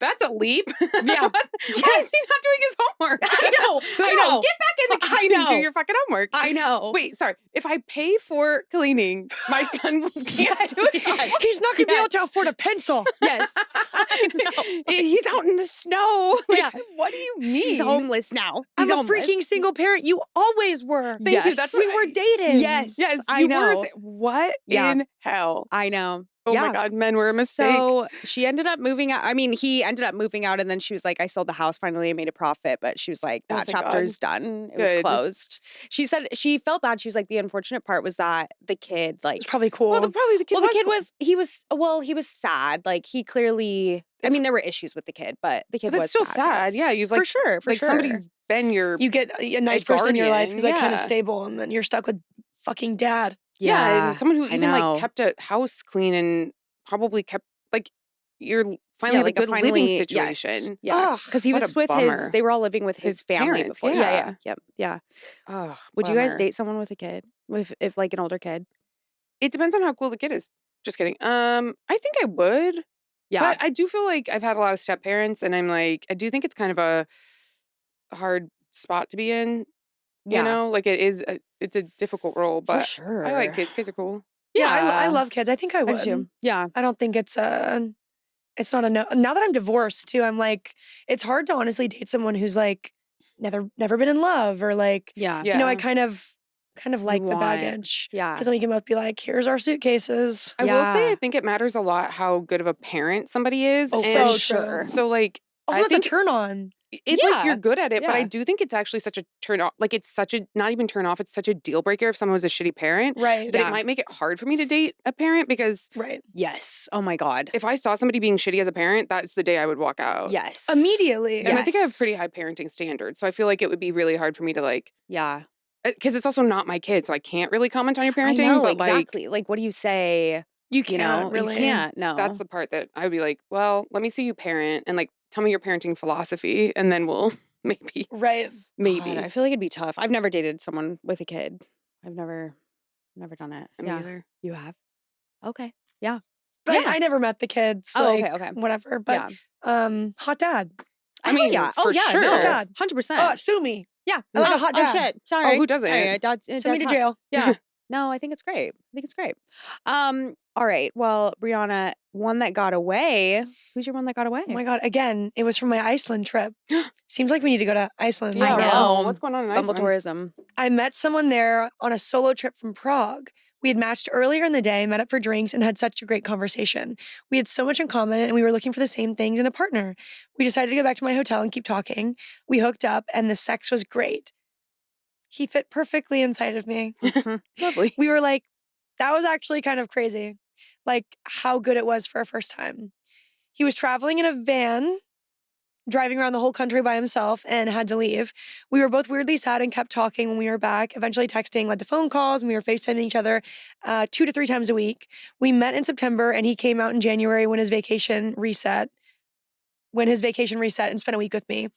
That's a leap. Yeah. Why is he not doing his homework? I know. I No, know. get back in the I kitchen and do know. your fucking homework. I know. Wait, sorry. If I pay for cleaning, my son can't Yes, do it. yes. He's not going to be able Yes. to afford a pencil. Yes. I know. He's out in the snow. Like, Yeah. what do you mean? He's homeless now. He's I'm a homeless. freaking single parent. You always were. Thank you. Yes. That's We what were dating. Yes. Yes, I you know. were. What Yeah. in hell? I know. Oh Yeah. my God, men were a mistake. So she ended up moving out. I mean, he ended up moving out, and then she was like, I sold the house finally and made a profit. But she was like, Oh, that thank chapter's done. It was Good. closed. She said she felt bad. She was like, the unfortunate part was that the kid, like, It's probably cool. well, probably the kid. well, the was kid cool. he was sad. Like, he clearly, I mean, there were issues with the kid, but the kid But was that's still sad. Yeah, you've like for sure. For like sure. somebody's been your You get a nice person in your life who's like kind of Yeah. stable, and then you're stuck with fucking dad. yeah, and someone who I even know. like kept a house clean and probably kept like you're finally have like a good living yes. situation. Yeah, Ugh, because he what was a with bummer. they were all living with his family parents, before. yeah. Yep, yeah. Oh, Would you guys bummer. date someone with a kid? If like an older kid? It depends on how cool the kid is. Just kidding. I think I would. Yeah, But I do feel like I've had a lot of step parents, and I'm like, I do think it's kind of a hard spot to be in. You Yeah. know, like it's a difficult role, for but sure. I like kids. Kids are cool. Yeah, I love kids. I think I I do would. too. Yeah, I don't think it's not a no. Now that I'm divorced too, I'm like, it's hard to honestly date someone who's like never been in love or like, yeah, you know, I Yeah. kind of like the want- baggage. yeah. Because then we can both be like, here's our suitcases. I will say, Yeah. I think it matters a lot how good of a parent somebody is. Oh, and so true. So, like, Also, I that's a think turn on. it's like you're Yeah, good at it, but I yeah. do think it's actually such a turn off. Like, it's such a not even turn off. It's such a deal breaker if someone was a shitty parent Right. that Yeah. it might make it hard for me to date a parent because Right. Yes. Oh my God. if I saw somebody being shitty as a parent, that's the day I would walk out. Yes. Immediately. And I think I have Yes. pretty high parenting standards, so I feel like it would be really hard for me to like, Yeah. because it's also not my kid, so I can't really comment on your I parenting. know but exactly. Like, what do you say? You You can't know, really. you can't. No. that's the part that I would be like, well, let me see you parent and like tell me your parenting philosophy, and then we'll maybe Right. maybe. God, I feel like it'd be tough. I've never dated someone with a kid. I've never done it. Me Yeah. either. You have? Okay. Yeah. But Yeah. I never met the kids. Oh, like, okay. Whatever. But hot dad. I mean, yeah. for yeah. sure. No, Dad. 100%. Sue me. Yeah. I like a hot Oh dad. shit. Sorry. who doesn't? Sorry, dad's Send me to hot. jail. Yeah. No, I think it's great. All right. Well, Brianna, one that got away. Who's your one that got away? Oh my God. Again, it was from my Iceland trip. Seems like we need to go to Iceland. I girls. know. What's going on in Bumble Iceland? tourism. I met someone there on a solo trip from Prague. We had matched earlier in the day, met up for drinks, and had such a great conversation. We had so much in common, and we were looking for the same things in a partner. We decided to go back to my hotel and keep talking. We hooked up, and the sex was great. He fit perfectly inside of me. Lovely. We were like, that was actually kind of crazy, like how good it was for a first time. He was traveling in a van, driving around the whole country by himself, and had to leave. We were both weirdly sad and kept talking when we were back. Eventually texting led to phone calls, and we were FaceTiming each other 2 to 3 times a week. We met in September, and he came out in January when his vacation reset and spent a week with me.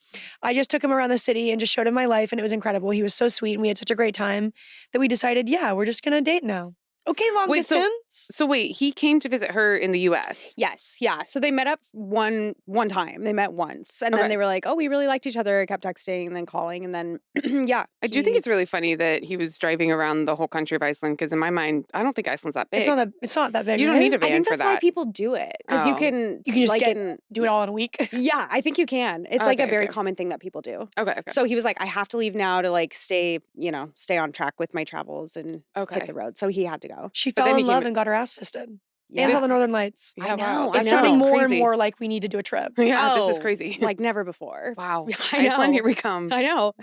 I just took him around the city and just showed him my life, and it was incredible. He was so sweet, and we had such a great time that we decided, yeah, we're just gonna date now. Okay, long Wait, so- distance. So wait, he came to visit her in the U.S. Yes, yeah. So they met up one time. They met once, and then Okay. they were like, "Oh, we really liked each other." Kept texting and then calling, and then yeah. I do think it's really funny that he was driving around the whole country of Iceland because in my mind, I don't think Iceland's that big. It's not that big. You don't right? need a I van think for that's why that. people do it because you Oh. can just like get- in do it all in a week. yeah. I think you can. It's like a Okay, very okay. common thing that people do. Okay. So he was like, "I have to leave now to like stay on track with my travels and Okay. hit the road." So he had to go. She But fell then in he love came- and got her ass fisted. Yeah. And saw the Northern Lights. Yeah, I know, wow. I It's know. sounding That's more and crazy. more like we need to do a trip. Yeah, this is Oh, crazy. Like never before. Wow. I Iceland, know. here we come. I know.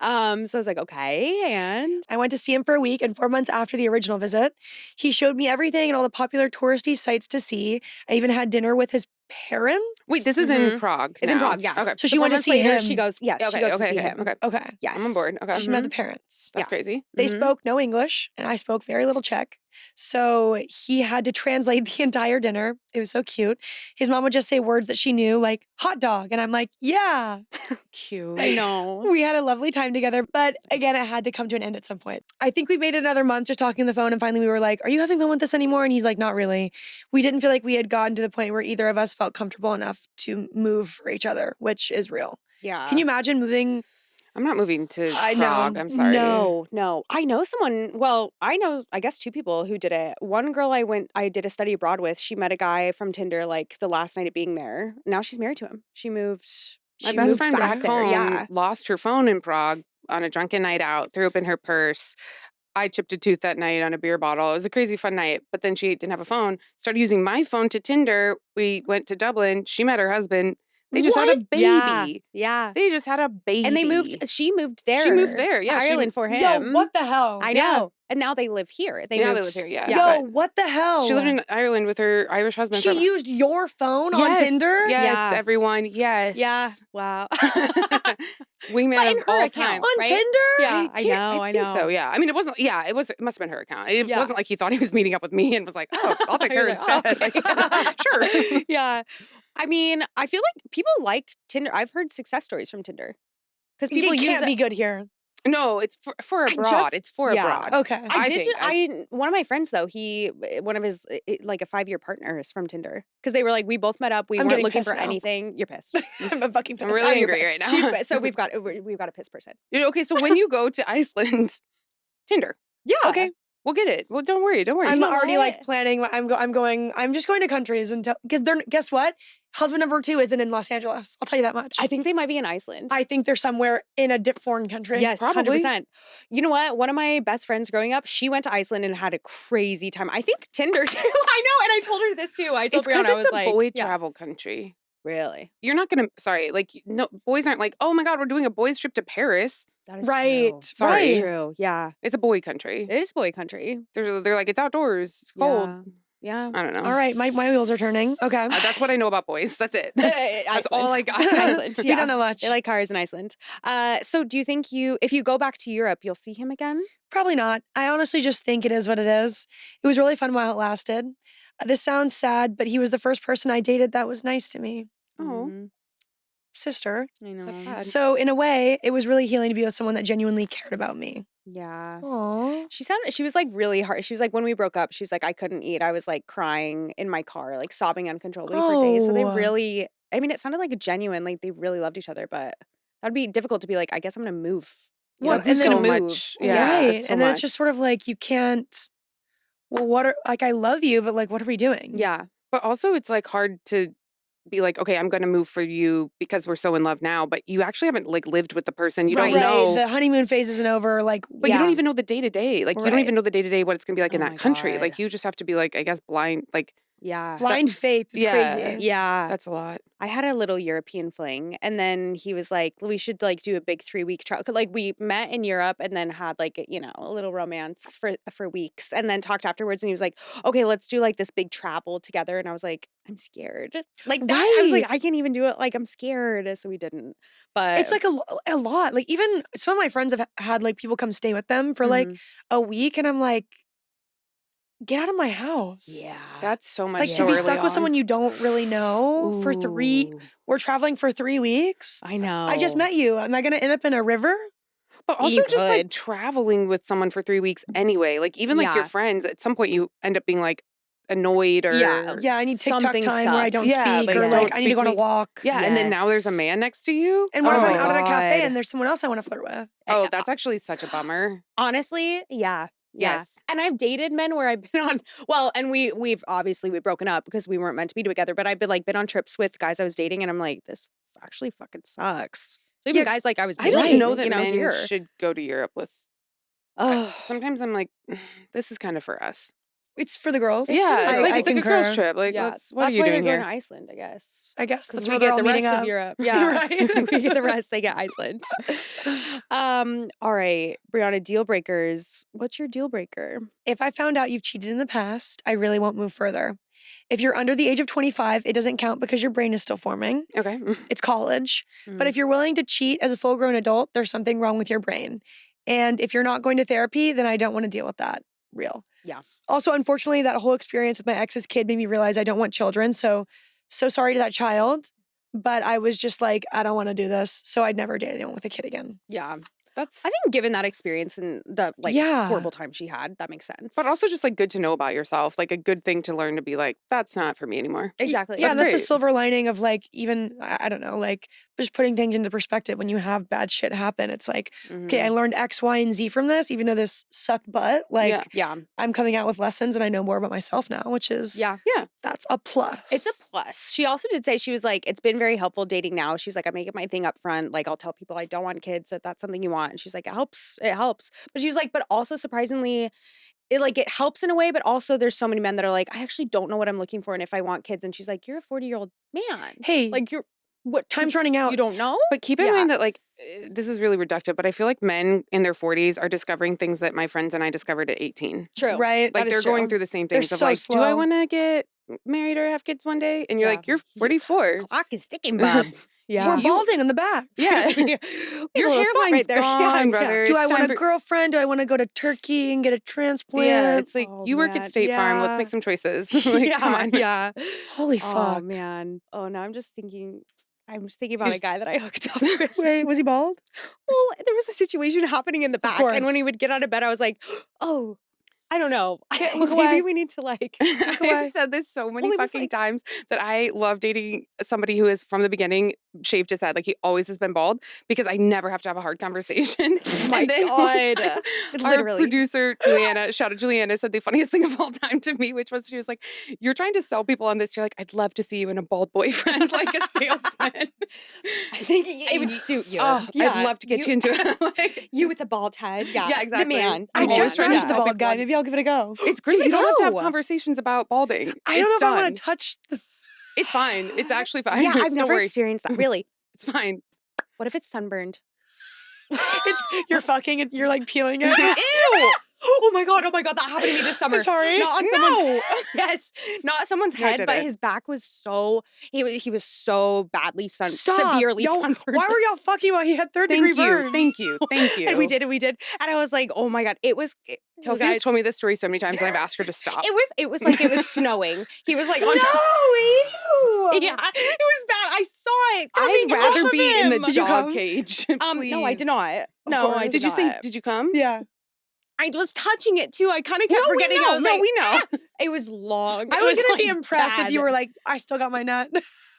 So I was like, okay, and I went to see him for a week, and 4 months after the original visit, he showed me everything and all the popular touristy sites to see. I even had dinner with his parents. Wait, this is in Prague. It's in now. Prague, yeah. Okay. So she 4 went to months see later, him. She goes, yes, Okay. she goes okay. to see Okay. him. Okay. Okay. Yes, I'm on board. Okay. She met the parents. That's crazy. They Mhm. spoke no English, and I spoke very little Czech. So he had to translate the entire dinner. It was so cute. His mom would just say words that she knew, like hot dog. And I'm like, yeah. Cute. I know. We had a lovely time together. But again, it had to come to an end at some point. I think we made it another month just talking on the phone. And finally we were like, are you having fun with this anymore? And he's like, not really. We didn't feel like we had gotten to the point where either of us felt comfortable enough to move for each other, which is real. Yeah. Can you imagine moving? I'm not moving to I know. Prague. I'm sorry. No. I know someone, well, I guess 2 people who did it. One girl I did a study abroad with, she met a guy from Tinder like the last night of being there. Now she's married to him. She moved. My she best moved friend back there. home Yeah. lost her phone in Prague on a drunken night out, threw up in her purse. I chipped a tooth that night on a beer bottle. It was a crazy fun night. But then she didn't have a phone. Started using my phone to Tinder. We went to Dublin. She met her husband. They just had a What? baby. Yeah. They just had a baby. And she moved there. She moved there, yeah, To she- Ireland for him. Yo, what the hell? I Yeah. know. And now they live here. They Now they moved. live here, yeah. Yo, but what the hell? She lived in Ireland with her Irish husband. She for- used your phone on Yes, Tinder? Yes, Yeah. everyone. Yes. Yeah. Wow. Wingman But in of her all account, time. On right? Tinder? Yeah, I can't- know. I think so, yeah. I mean, it wasn't, it must have been her account. It Yeah. wasn't like he thought he was meeting up with me and was like, oh, I'll take her You're like, instead. "Oh, okay." Like, sure. Yeah. I mean, I feel like people like Tinder. I've heard success stories from Tinder. Because people It use can't it. be good here. No, it's for I abroad. just- It's for yeah. abroad. Okay. I did. think. One of my friends though. One of his like a 5-year partner is from Tinder because they were like, we both met up. We I'm weren't getting looking pissed for now. anything. You're pissed. I'm fucking pissed. I'm really You're angry pissed. right now. She's pissed. So we've got a pissed person. Okay, so when you go to Iceland, Tinder. Yeah. Okay. We'll get it. Well, don't worry. I'm know already what? like planning. I'm just going to countries until because they're guess what? Husband number 2 isn't in Los Angeles. I'll tell you that much. I think they might be in Iceland. I think they're somewhere in a foreign country. Yes, Probably. 100%. You know what? One of my best friends growing up, she went to Iceland and had a crazy time. I think Tinder too. I know, and I told her this too. I told It's because Brianna, I it's was a like, boy yeah. travel country. Really? You're not gonna. Sorry, like no boys aren't like, oh my god, we're doing a boys trip to Paris. That is Right, true. Sorry. That's true. Yeah. It's a boy country. It is boy country. They're like, it's outdoors, it's cold. Yeah. I don't know. All right, my wheels are turning. Okay. That's what I know about boys. That's it. That's all I got. Iceland. We Yeah. don't know much. They like cars in Iceland. So do you think if you go back to Europe, you'll see him again? Probably not. I honestly just think it is what it is. It was really fun while it lasted. This sounds sad, but he was the first person I dated that was nice to me. Oh, Sister. I know. that's sad. So in a way, it was really healing to be with someone that genuinely cared about me. Yeah. Aww. She was like really hard. She was like, when we broke up, she was like, I couldn't eat. I was like crying in my car, like sobbing uncontrollably for days. So they Oh. really, I mean, it sounded like a genuine, like they really loved each other, but that'd be difficult to be like, I guess I'm going to move. You know, Well, it's and then so so move. much. Yeah, right. it's so and then much. it's just sort of like you can't. Well, I love you, but like, what are we doing? Yeah. But also, it's like hard to be like, okay, I'm going to move for you because we're so in love now, but you actually haven't like lived with the person. You Right. don't know. The honeymoon phase isn't over. Like, But you don't even know the day to day. Like, you don't Right. even know the day to day what it's going to be like in Oh that my country. God. Like, you just have to be like, I guess, blind. Like, Yeah. blind faith is yeah. crazy. Yeah. that's a lot. I had a little European fling, and then he was like, we should like do a big 3-week travel. Like we met in Europe and then had like, a little romance for weeks and then talked afterwards. And he was like, okay, let's do like this big travel together. And I was like, I'm scared. Like that. I was like, Right. I can't even do it. Like I'm scared. So we didn't. But It's like a lot. Like even some of my friends have had like people come stay with them for like Mhm. a week, and I'm like, get out of my house. yeah. That's so much. Like so to be early stuck with on. someone you don't really know for 3. Ooh, We're traveling for 3 weeks. I know. I just met you. Am I gonna end up in a river? But also You just like could. traveling with someone for 3 weeks anyway. Like, even like your Yeah. friends, at some point you end up being like annoyed or. Yeah. Yeah, I need TikTok Something time where I don't sucks. Yeah, speak, like, or don't like I need to speak go on to a me. walk. Yeah. And then now there's a Yes. man next to you. And what if Oh I'm my out at a cafe God. and there's someone else I want to flirt with? Oh, that's actually such a bummer. Honestly, yeah. Yeah. Yes. And I've dated men where I've been on and we've obviously we've broken up because we weren't meant to be together, but I've been on trips with guys I was dating and I'm like, this actually fucking sucks. So even Yeah, guys like I was I don't dating, know that men here. should go to Europe with. Oh, Sometimes I'm like, this is kind of for us. It's for the girls. Yeah, it's like, I it's like a concur. girls trip. Like, yeah. what That's are you why doing they're here? going to Iceland, I guess. I guess Because that's we where they're get all the meeting rest up. of Europe. Yeah. Right. We get the rest, they get Iceland. All right, Brianna, deal breakers. What's your deal breaker? If I found out you've cheated in the past, I really won't move further. If you're under the age of 25, it doesn't count because your brain is still forming. Okay. It's college. But Mm. if you're willing to cheat as a full grown adult, there's something wrong with your brain. And if you're not going to therapy, then I don't want to deal with that. Real. Yeah. Also, unfortunately, that whole experience with my ex's kid made me realize I don't want children. So sorry to that child. But I was just like, I don't want to do this. So I'd never date anyone with a kid again. Yeah. That's. I think given that experience and the Yeah. horrible time she had, that makes sense. But also just like good to know about yourself. Like a good thing to learn to be like, that's not for me anymore. exactly. Yeah, That's and that's the great. silver lining of like even I don't know, like just putting things into perspective. When you have bad shit happen, it's like, okay, I learned X, Y, and Z from this, even though this sucked butt. Like Yeah. Yeah. I'm coming out with lessons and I know more about myself now, which is Yeah. that's a plus. It's a plus. She also did say she was like, it's been very helpful dating now. She was like, I make it my thing up front. Like, I'll tell people I don't want kids if that's something you want. And she's like, it helps. It helps. But she was like, but also surprisingly, it helps in a way, but also there's so many men that are like, I actually don't know what I'm looking for and if I want kids. And she's like, you're a 40-year-old man. Hey, Like you're what time's running out. you don't know? But keep in Yeah. mind that like this is really reductive, but I feel like men in their 40s are discovering things that my friends and I discovered at 18. True. Right. Like That is they're going true. through the same They're things of so like, do I slow. want to get married or have kids one day? And you're Yeah. like, you're 44. Clock is ticking, bub. We're balding in the back. Yeah. Your hairline's gone, brother. Do I It's want time a girlfriend? Do I want to go to Turkey and get a transplant? Yeah, it's like, Oh, you work at man. State Farm. Let's Yeah. make some choices. Like, come on. Yeah. Holy fuck. Oh, man. Oh, now I'm just thinking about You're a just- guy that I hooked up with. Wait, was he bald? Well, there was a situation happening in the back. And when course. he would get out of bed, I was like, oh, I don't know. Look Maybe away. we need to like. I've said this so many Well, he was fucking like- times that I love dating somebody who is from the beginning shaved his head. Like he always has been bald because I never have to have a hard conversation. My And then one God. time, our Literally. producer, Juliana, shout out Juliana, said the funniest thing of all time to me, which was she was like, you're trying to sell people on this. You're like, I'd love to see you in a bald boyfriend, like a salesman. I think it would suit you. Oh, Yeah, I'd love to get you into it. Like, You with a bald head. Yeah. Yeah, exactly. The man. I'm I always just trying to met the sell bald guy. Maybe I'll give it a go. it's great. Give You it a don't have to have go. conversations about balding. I don't know It's if I done. want to touch the. It's fine. It's actually fine. Yeah, I've Don't never worry. experienced that. Really. It's fine. What if it's sunburned? You're fucking and you're like peeling it. Ew! Oh my god! That happened to me this summer. I'm sorry. Not on someone's yes, not someone's No, I head, but didn't. his back was so he was so badly Stop. severely Yo, sunburned. why were y'all fucking while he had third-degree burns? Thank you. And we did. And I was like, oh my god, it was. Kelsey has told me this story so many times, and I've asked her to stop. It was like it was snowing. He was like on top. No, ew. Yeah, it was bad. I saw it. I'd coming off rather of be in the him. Did you dog come? cage. No, I please. did not. Of No, course. I Did you not. say? Did you come? Yeah. I was touching it too. I kind of kept No, we forgetting. know. I was No, like, we know. it was long. I It was gonna be like, impressed if you bad. were like, I still got my nut.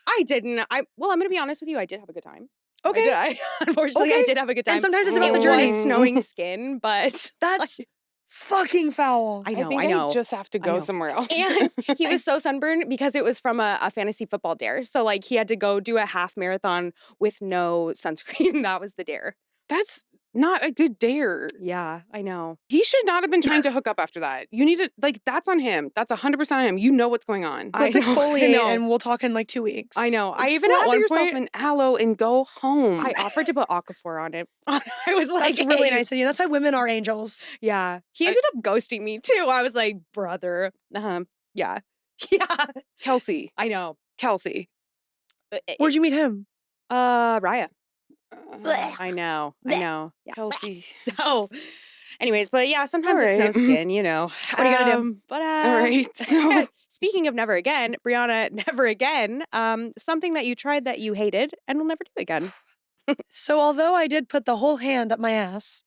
I didn't. I'm gonna be honest with you. I did have a good time. Okay. Unfortunately, I Okay. did have a good time. And sometimes it's about it the journey. was snowing skin, but That's fucking foul. I know. I think I know. just have to I go know. somewhere else. And he was so sunburned because it was from a fantasy football dare. So like he had to go do a half marathon with no sunscreen. That was the dare. That's not a good dare. Yeah, I know. He should not have been trying to hook up after that. You need to, like, that's on him. That's 100% on him. You know what's going on. I Let's know, exfoliate I know. and we'll talk in like 2 weeks. I know. I even Slather at one yourself point in aloe and go home. I offered to put Aquaphor on it. I was like, That's really "Hey." nice of you. That's why women are angels. Yeah. He ended up ghosting me too. I was like, brother. Yeah. Yeah. Kelsey. I know. Kelsey. Where'd you meet him? Raya. Uh, I know. Yeah. Kelsey. So, anyways, but yeah, sometimes it's no right. skin, you know. What are you gonna do? But All right. So, speaking of never again, Briauna, never again. Something that you tried that you hated and will never do again. So although I did put the whole hand up my ass,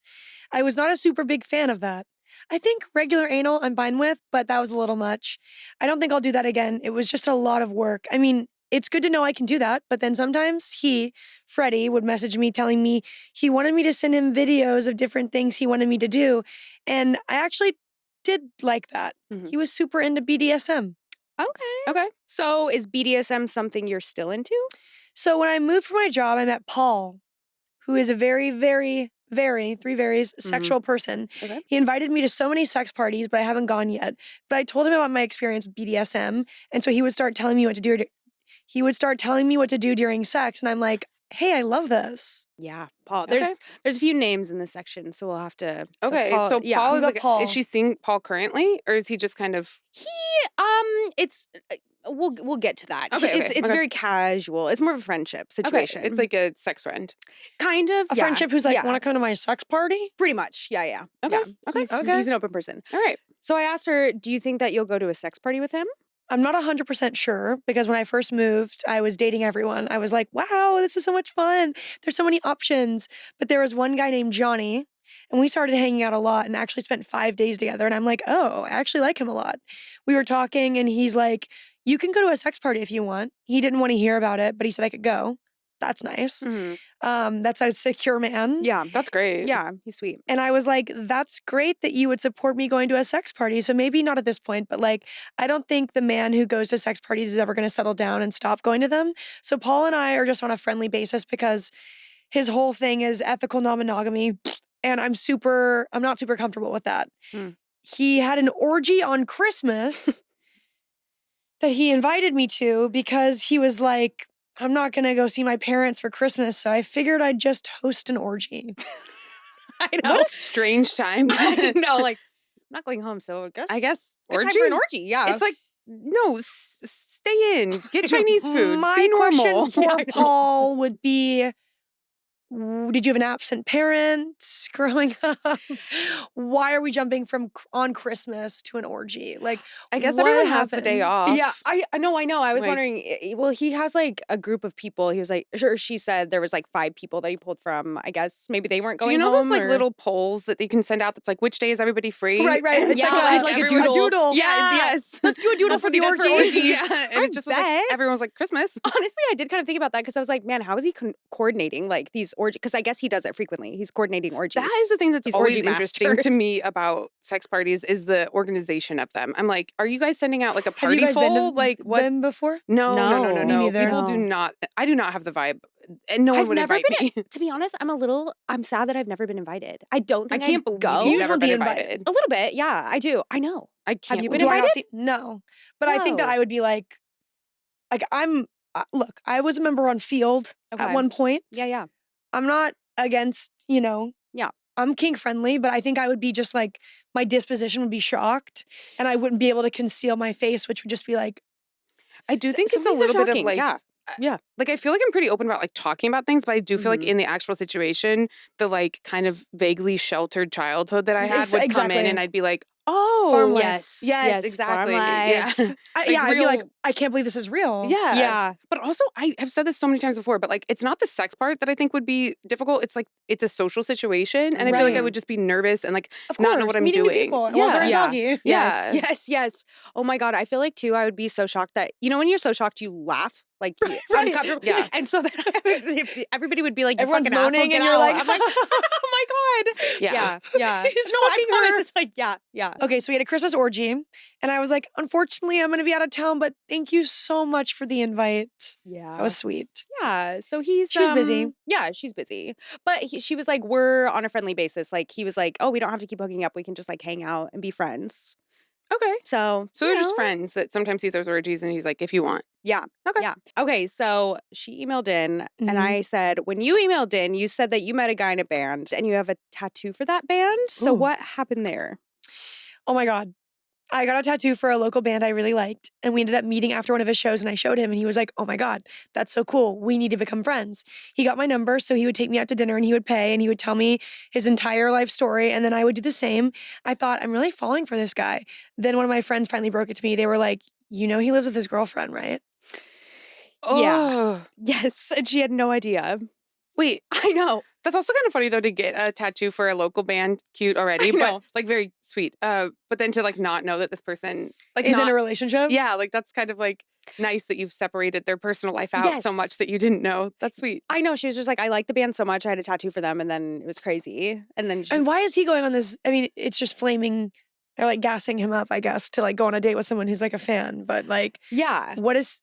I was not a super big fan of that. I think regular anal I'm fine with, but that was a little much. I don't think I'll do that again. It was just a lot of work. I mean, it's good to know I can do that, but then sometimes Freddie, would message me telling me he wanted me to send him videos of different things he wanted me to do. And I actually did like that. Mhm. He was super into BDSM. Okay. okay. So is BDSM something you're still into? So when I moved for my job, I met Paul, who is a very, very, very, 3 varies, sexual person. Okay. He invited me to so many sex parties, but I haven't gone yet. But I told him about my experience with BDSM, and so he would start telling me what to do. He would start telling me what to do during sex, and I'm like, "Hey, I love this." Yeah, Paul. Okay. There's a few names in this section, so we'll have to. Okay. So yeah. Paul we is got like, Paul. is she seeing Paul currently, or is he just kind of? He it's we'll get to that. Okay, It's okay, okay. very casual. It's more of a friendship situation. Okay. It's like a sex friend. kind of A yeah, friendship who's like, yeah, "Want to come to my sex party?" pretty much. Yeah. Okay, Yeah. okay, He's, okay. he's an open person. All right. So I asked her, "Do you think that you'll go to a sex party with him?" I'm not 100% sure because when I first moved, I was dating everyone. I was like, "Wow, this is so much fun. There's so many options." But there was one guy named Johnny, and we started hanging out a lot and actually spent 5 days together. And I'm like, "Oh, I actually like him a lot." We were talking, and he's like, "You can go to a sex party if you want." He didn't want to hear about it, but he said I could go. That's nice. That's a secure man. Yeah. That's great. Yeah. He's sweet. And I was like, "That's great that you would support me going to a sex party." So maybe not at this point, but like, I don't think the man who goes to sex parties is ever going to settle down and stop going to them. So Paul and I are just on a friendly basis because his whole thing is ethical non-monogamy. And I'm not super comfortable with that. Hmm. He had an orgy on Christmas that he invited me to because he was like, "I'm not going to go see my parents for Christmas. So I figured I'd just host an orgy." I know. What a strange time I to. know. Like, I'm not going home, so I guess I guess good time orgy. for an orgy. Yeah. It's like no, stay in, get Chinese food. My be normal. question for Paul would be, did you have an absent parent growing up? Why are we jumping from on Christmas to an orgy? Like, I guess what everyone has the day happened? off. Yeah, I know. I was Like- wondering. Well, he has like a group of people. He was like, sure. She said there was like 5 people that he pulled from. I guess maybe they weren't Do going you know home. those like or- little polls that they can send out that's like, which day is everybody free? Right. And It's Yeah, like a everyone- doodle. Yeah, yes. Let's do a doodle for the Everybody orgy. does for orgy. Yeah. And I it just was like, bet. everyone was like, Christmas. Honestly, I did kind of think about that because I was like, man, how is he coordinating like these orgies? Because I guess he does it frequently. He's coordinating orgies. That is the thing that's He's always orgy interesting master. to me about sex parties is the organization of them. I'm like, are you guys sending out like a Have you guys been Partiful? to Like what? them before? No. No. Me neither. People do not. I do not have the vibe, and no one I've would never invite me. To be honest, I'm sad that I've never been invited. I don't I think can't I'd believe go. you've You never just been want the invite. invited. A little bit, yeah, I do. I know. I can't. you been Do I believe not invited? see? No, but I think that No. I would be like I'm. Look, I was a member on Field at Okay. one point. Yeah. I'm not against, Yeah. I'm kink friendly, but I think I would be just like, my disposition would be shocked and I wouldn't be able to conceal my face, which would just be like, I do think Some it's a things are little bit of shocking, like, yeah. like I feel like I'm pretty open about like talking about things, but I do feel like Mhm. in the actual situation, the like kind of vaguely sheltered childhood that I had Yes, would come exactly. in and I'd be like, oh, Farm life. Yes, exactly. farm Yeah. life. Like yeah, I'd be like, real- I can't believe this is real. Yeah. Yeah. But also, I have said this so many times before, but like, it's not the sex part that I think would be difficult. It's like, it's a social situation. And I feel like I Right. would just be nervous and like Of not course. know what I'm meeting new doing. people. Yeah. Well, they're a Yeah. doggy. Yeah. Yes. Oh my God. I feel like too, I would be so shocked that, when you're so shocked, you laugh. Like, you Right. uncomfortable. Yeah. And so then everybody would be like, you Everyone's fucking asshole, moaning get and you're out. like, I'm like, oh my God. Yeah. Yeah. He's No, I fucking promise. her. It's like, yeah. Okay, so we had a Christmas orgy, and I was like, unfortunately, I'm going to be out of town, but thank you so much for the invite. Yeah. That was sweet. Yeah. So he's She was busy. Yeah, she's busy. But she was like, we're on a friendly basis. Like he was like, oh, we don't have to keep hooking up. We can just like hang out and be friends. Okay. So So they're just friends that sometimes he throws orgies and he's like, if you want. Yeah. Okay. Yeah. Okay. So she emailed in Mhm. and I said, when you emailed in, you said that you met a guy in a band and you have a tattoo for that band. So Ooh. what happened there? Oh my God. I got a tattoo for a local band I really liked, and we ended up meeting after one of his shows, and I showed him, and he was like, oh my God, that's so cool. We need to become friends. He got my number, so he would take me out to dinner, and he would pay, and he would tell me his entire life story, and then I would do the same. I thought, I'm really falling for this guy. Then one of my friends finally broke it to me. They were like, he lives with his girlfriend, right? Yeah. Oh. Yes. And she had no idea. Wait, I know. that's also kind of funny though to get a tattoo for a local band. Cute already, I but know. like very sweet. But then to like not know that this person like Is not, in a relationship? yeah, like that's kind of like nice that you've separated their personal life out so Yes. much that you didn't know. That's sweet. I know. She was just like, I like the band so much. I had a tattoo for them. And then it was crazy. And then she, And why is he going on this? I mean, it's just flaming or like gassing him up, I guess, to like go on a date with someone who's like a fan. But like, yeah. what is,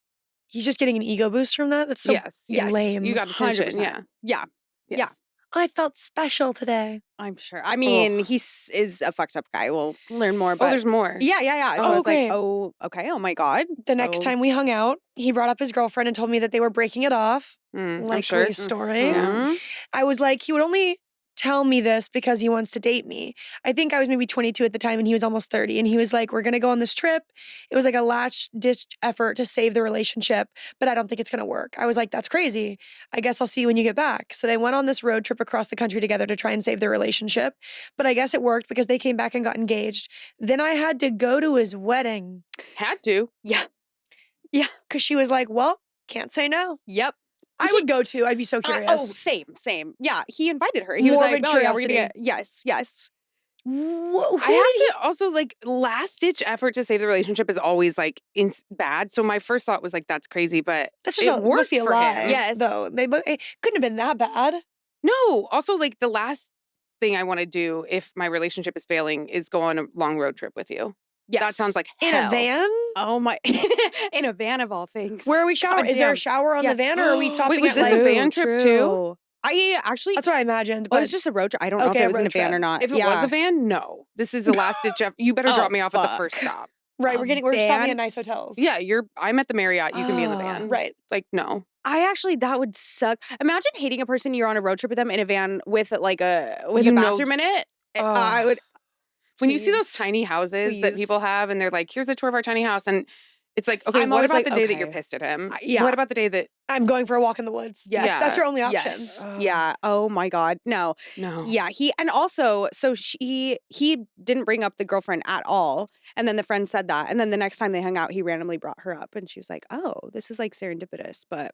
he's just getting an ego boost from that? That's so yes, lame. You got attention. 100%. Yeah. Yeah. Yes. I felt special today. I'm sure. I mean, he is a fucked up guy. We'll learn more. Oh, But there's more. yeah. So Oh, I was okay. like, oh, okay. Oh my God. The next So- time we hung out, he brought up his girlfriend and told me that they were breaking it off. I'm Likely sure. story. Yeah. Mhm. I was like, he would only tell me this because he wants to date me. I think I was maybe 22 at the time and he was almost 30. And he was like, we're going to go on this trip. It was like a last ditch effort to save the relationship, but I don't think it's going to work. I was like, that's crazy. I guess I'll see you when you get back. So they went on this road trip across the country together to try and save their relationship. But I guess it worked because they came back and got engaged. Then I had to go to his wedding Had to. because she was like, well, can't say no. Yep. I would go too. I'd be so curious. Oh, same. Yeah, he invited her. He was Morbid like, oh, yeah, we're gonna curiosity. get yes. Whoa, I have to also like last ditch effort to save the relationship is always like bad. So my first thought was like, that's crazy, but That's just it it worked must be a for lie. him. Yes. Though it couldn't have been that bad. no. Also, like the last thing I want to do if my relationship is failing is go on a long road trip with you. Yes. That sounds like In hell. a van? Oh my! In a van of all things. Where are we showering? Is there Goddamn. a shower on Yeah. the van, or are we stopping was at this a like? van trip too? True. I actually. That's what I imagined. Well, But it was just a road trip. I don't know Okay, if a it was in a road van trip. or not. If it was a van, no. This is a last ditch effort. You better Oh, drop me off at the fuck. first stop. right, a we're stopping van? at nice hotels. Yeah, I'm at the Marriott. You can be in the Ah. van. right. Like no. I actually that would suck. Imagine hating a person you're on a road trip with them in a van with like a You know- bathroom in it. Ugh. I would. When you see those Please. tiny houses that Please. people have and they're like, here's a tour of our tiny house. And It's like, okay, I'm what always about like, the day that you're okay. pissed at him? Yeah. What about the day that I'm going for a walk in the woods. Yes. That's your only option. Yes. Yeah. Oh my God. No. no? Yeah. And also, so he didn't bring up the girlfriend at all. And then the friend said that. And then the next time they hung out, he randomly brought her up and she was like, oh, this is like serendipitous. But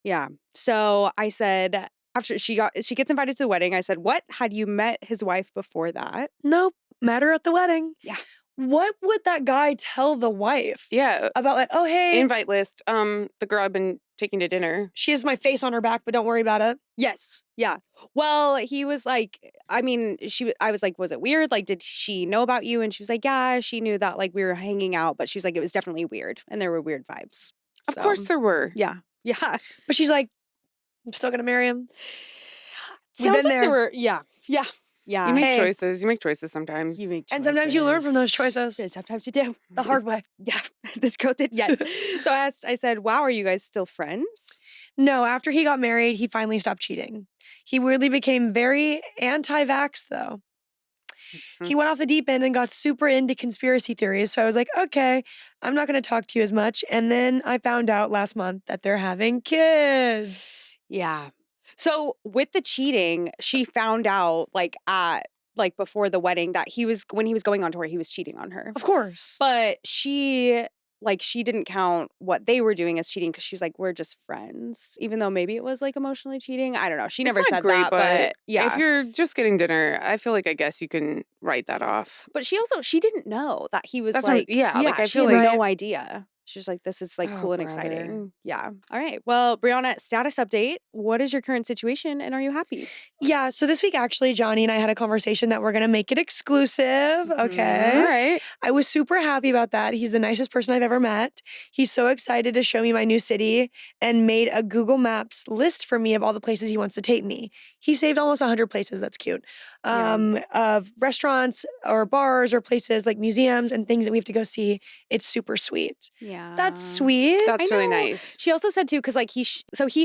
yeah. So I said, after she gets invited to the wedding, I said, what? Had you met his wife before that? Nope. Met her at the wedding. Yeah. What would that guy tell the wife? Yeah. About like, oh, hey. Invite list. The girl I've been taking to dinner. She has my face on her back, but don't worry about it. Yes. Yeah. Well, he was like, I mean, I was like, was it weird? Like, did she know about you? And she was like, yeah, she knew that like we were hanging out, but she was like, it was definitely weird. And there were weird vibes. Of course there were. Yeah. Yeah. But she's like, I'm still going to marry him. We've Sounds been like there. there were, yeah. Yeah. Yeah. You make Hey. choices. You make choices sometimes. You make And sometimes you learn from those choices. And sometimes you do. The hard way. Yeah. This girl did. Yeah. So I said, wow, are you guys still friends? No, after he got married, he finally stopped cheating. He weirdly became very anti-vax, though. He went off the deep end and got super into conspiracy theories. So I was like, okay, I'm not going to talk to you as much. And then I found out last month that they're having kids. Yeah. So with the cheating, she found out before the wedding that when he was going on tour, he was cheating on her. Of course. But she didn't count what they were doing as cheating because she was like, we're just friends, even though maybe it was like emotionally cheating. I don't know. She never It's not said great, that, but yeah. If you're just getting dinner, I feel like I guess you can write that off. But she didn't know that he was That's what- like, I she feel had like no idea. She was like, this is like Oh, cool and brother. exciting. Yeah. All right. Well, Briauna, status update. What is your current situation and are you happy? Yeah, so this week, actually, Johnny and I had a conversation that we're going to make it exclusive. Okay. All right. I was super happy about that. He's the nicest person I've ever met. He's so excited to show me my new city and made a Google Maps list for me of all the places he wants to take me. He saved almost 100 places. That's cute. Of restaurants or bars or places like museums and things that we have to go see. It's super sweet. Yeah. That's sweet. That's really know. nice. She also said too, because like he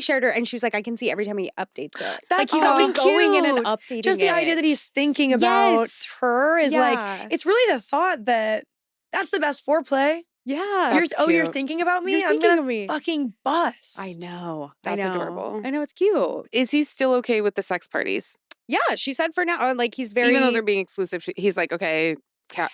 shared her and she was like, I can see every time he updates it. That's like he's so always going in and cute. updating Just the idea it. that he's thinking about Yes. her is Yeah. like, it's really the thought that that's the best foreplay. Yeah. You're, That's you're cute. thinking about me? You're I'm thinking gonna of me. fucking bust. I know. That's I know. adorable. I know. It's cute. Is he still okay with the sex parties? Yeah. She said for now, like he's very. Even though they're being exclusive, he's like, okay,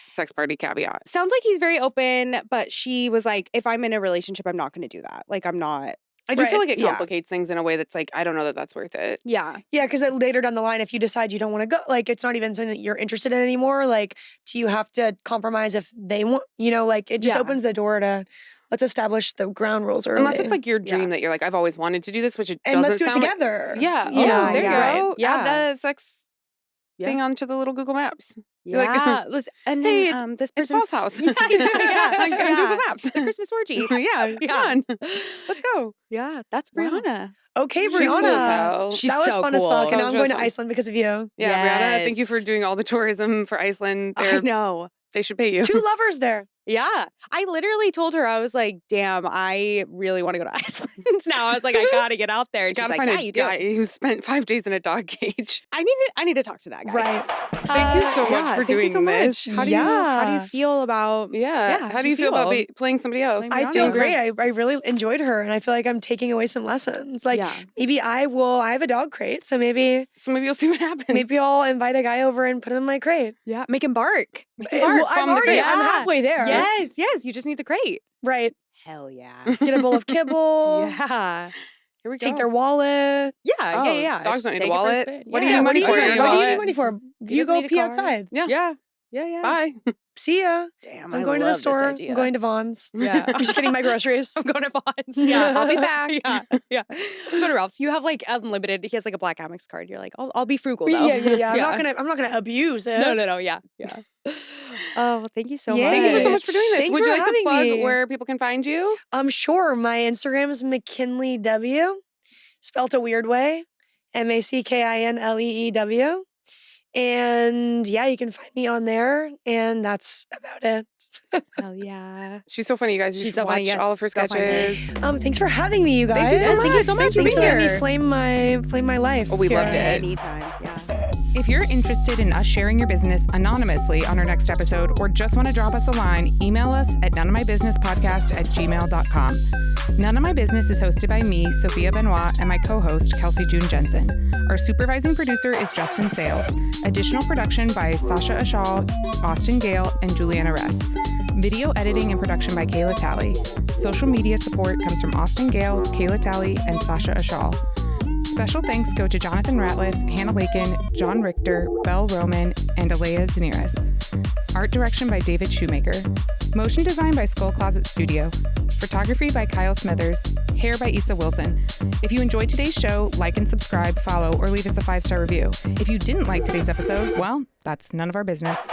sex party caveat. Sounds like he's very open, but she was like, if I'm in a relationship, I'm not going to do that. Like, I'm not. I do Right. feel like it Yeah. complicates things in a way that's like, I don't know that that's worth it. Yeah. Yeah, because later down the line, if you decide you don't want to go, like it's not even something that you're interested in anymore. Like, do you have to compromise if they want? Like it just Yeah. opens the door to let's establish the ground rules early. Unless it's like your dream Yeah. that you're like, I've always wanted to do this, which it and doesn't let's do it sound like. together. Yeah. You know, Oh, there you yeah. go. Yeah. Add the sex thing onto the little Google Maps. You're like, Yeah. And hey, then this It's person's Paul's house. Yeah, yeah, on yeah. Google Maps. The Christmas orgy. yeah, Yeah. come on. Let's go. Yeah, that's Wow. Briauna. Okay, She's cool as Brianna. hell. She's that was so fun as cool. fuck. That And now was I'm really going to fun. Iceland because of you. Yeah, Brianna, thank you for Yes. doing all the tourism for Iceland. I know. They should pay you. 2 lovers there. Yeah. I literally told her, I was like, damn, I really want to go to Iceland now. I was like, I gotta get out there. And she's Gotta like, find yeah, a you do. guy who spent 5 days in a dog cage. I need to talk to that guy. Right. Thank you so much yeah, for thank you doing so much. this. How do you Yeah. feel about Yeah. How do you feel about playing somebody else? Playing I Brianna. feel great. I really enjoyed her and I feel like I'm taking away some lessons. Like yeah. maybe I have a dog crate. So maybe So maybe you'll see what happens. I'll invite a guy over and put him in my crate. Yeah. Make him bark. Well, from the I'm crate. halfway there. Yes, yes. You just need the crate. Right. Hell yeah. Get a bowl of kibble. Yeah. Here we go. Take their wallet. Yeah, Oh, yeah. dogs Just don't need a take it for wallet. spin. What do you Yeah, need money for? What do Your you What do you wallet? need money for? He You doesn't go need a pee car. outside. Yeah. Yeah. Yeah, yeah. Bye. See ya. Damn, I'm going to the store. I'm going to Vaughn's. Yeah. I'm just getting my groceries. I'm going to Vaughn's. Yeah. I'll be back. Yeah. Yeah. I'm going to Ralph's. You have like unlimited. He has like a Black Amex card. You're like, I'll be frugal though. Yeah. I'm not gonna abuse it. No. Yeah. Yeah. Oh, well, thank you so much. Thank you so much for doing this. Thanks Would you for like to having plug me. where people can find you? Sure. My Instagram is Mackinlee W, spelt a weird way, MACKINLEEW. And yeah, you can find me on there, and that's about it. Hell yeah. She's so funny, you guys. You She's should so funny, watch yes. all of her Go find her. sketches. Thanks for having me, you guys. Thank you so much. Thanks for for being letting me here. flame my life. Oh, we here. loved it. Anytime. Yeah. If you're interested in us sharing your business anonymously on our next episode or just want to drop us a line, email us at noneofmybusinesspodcast@gmail.com. None of My Business is hosted by me, Sophia Benoit, and my co-host, Kelsey June Jensen. Our supervising producer is Justin Sales. Additional production by Sasha Ashal, Austin Gale, and Juliana Ress. Video editing and production by Kayla Talley. Social media support comes from Austin Gale, Kayla Talley, and Sasha Ashal. Special thanks go to Jonathan Ratliff, Hannah Lakin, John Richter, Belle Roman, and Alea Zaniris. Art direction by David Shoemaker. Motion design by Skull Closet Studio. Photography by Kyle Smithers. Hair by Issa Wilson. If you enjoyed today's show, like and subscribe, follow, or leave us a 5-star review. If you didn't like today's episode, well, that's none of our business.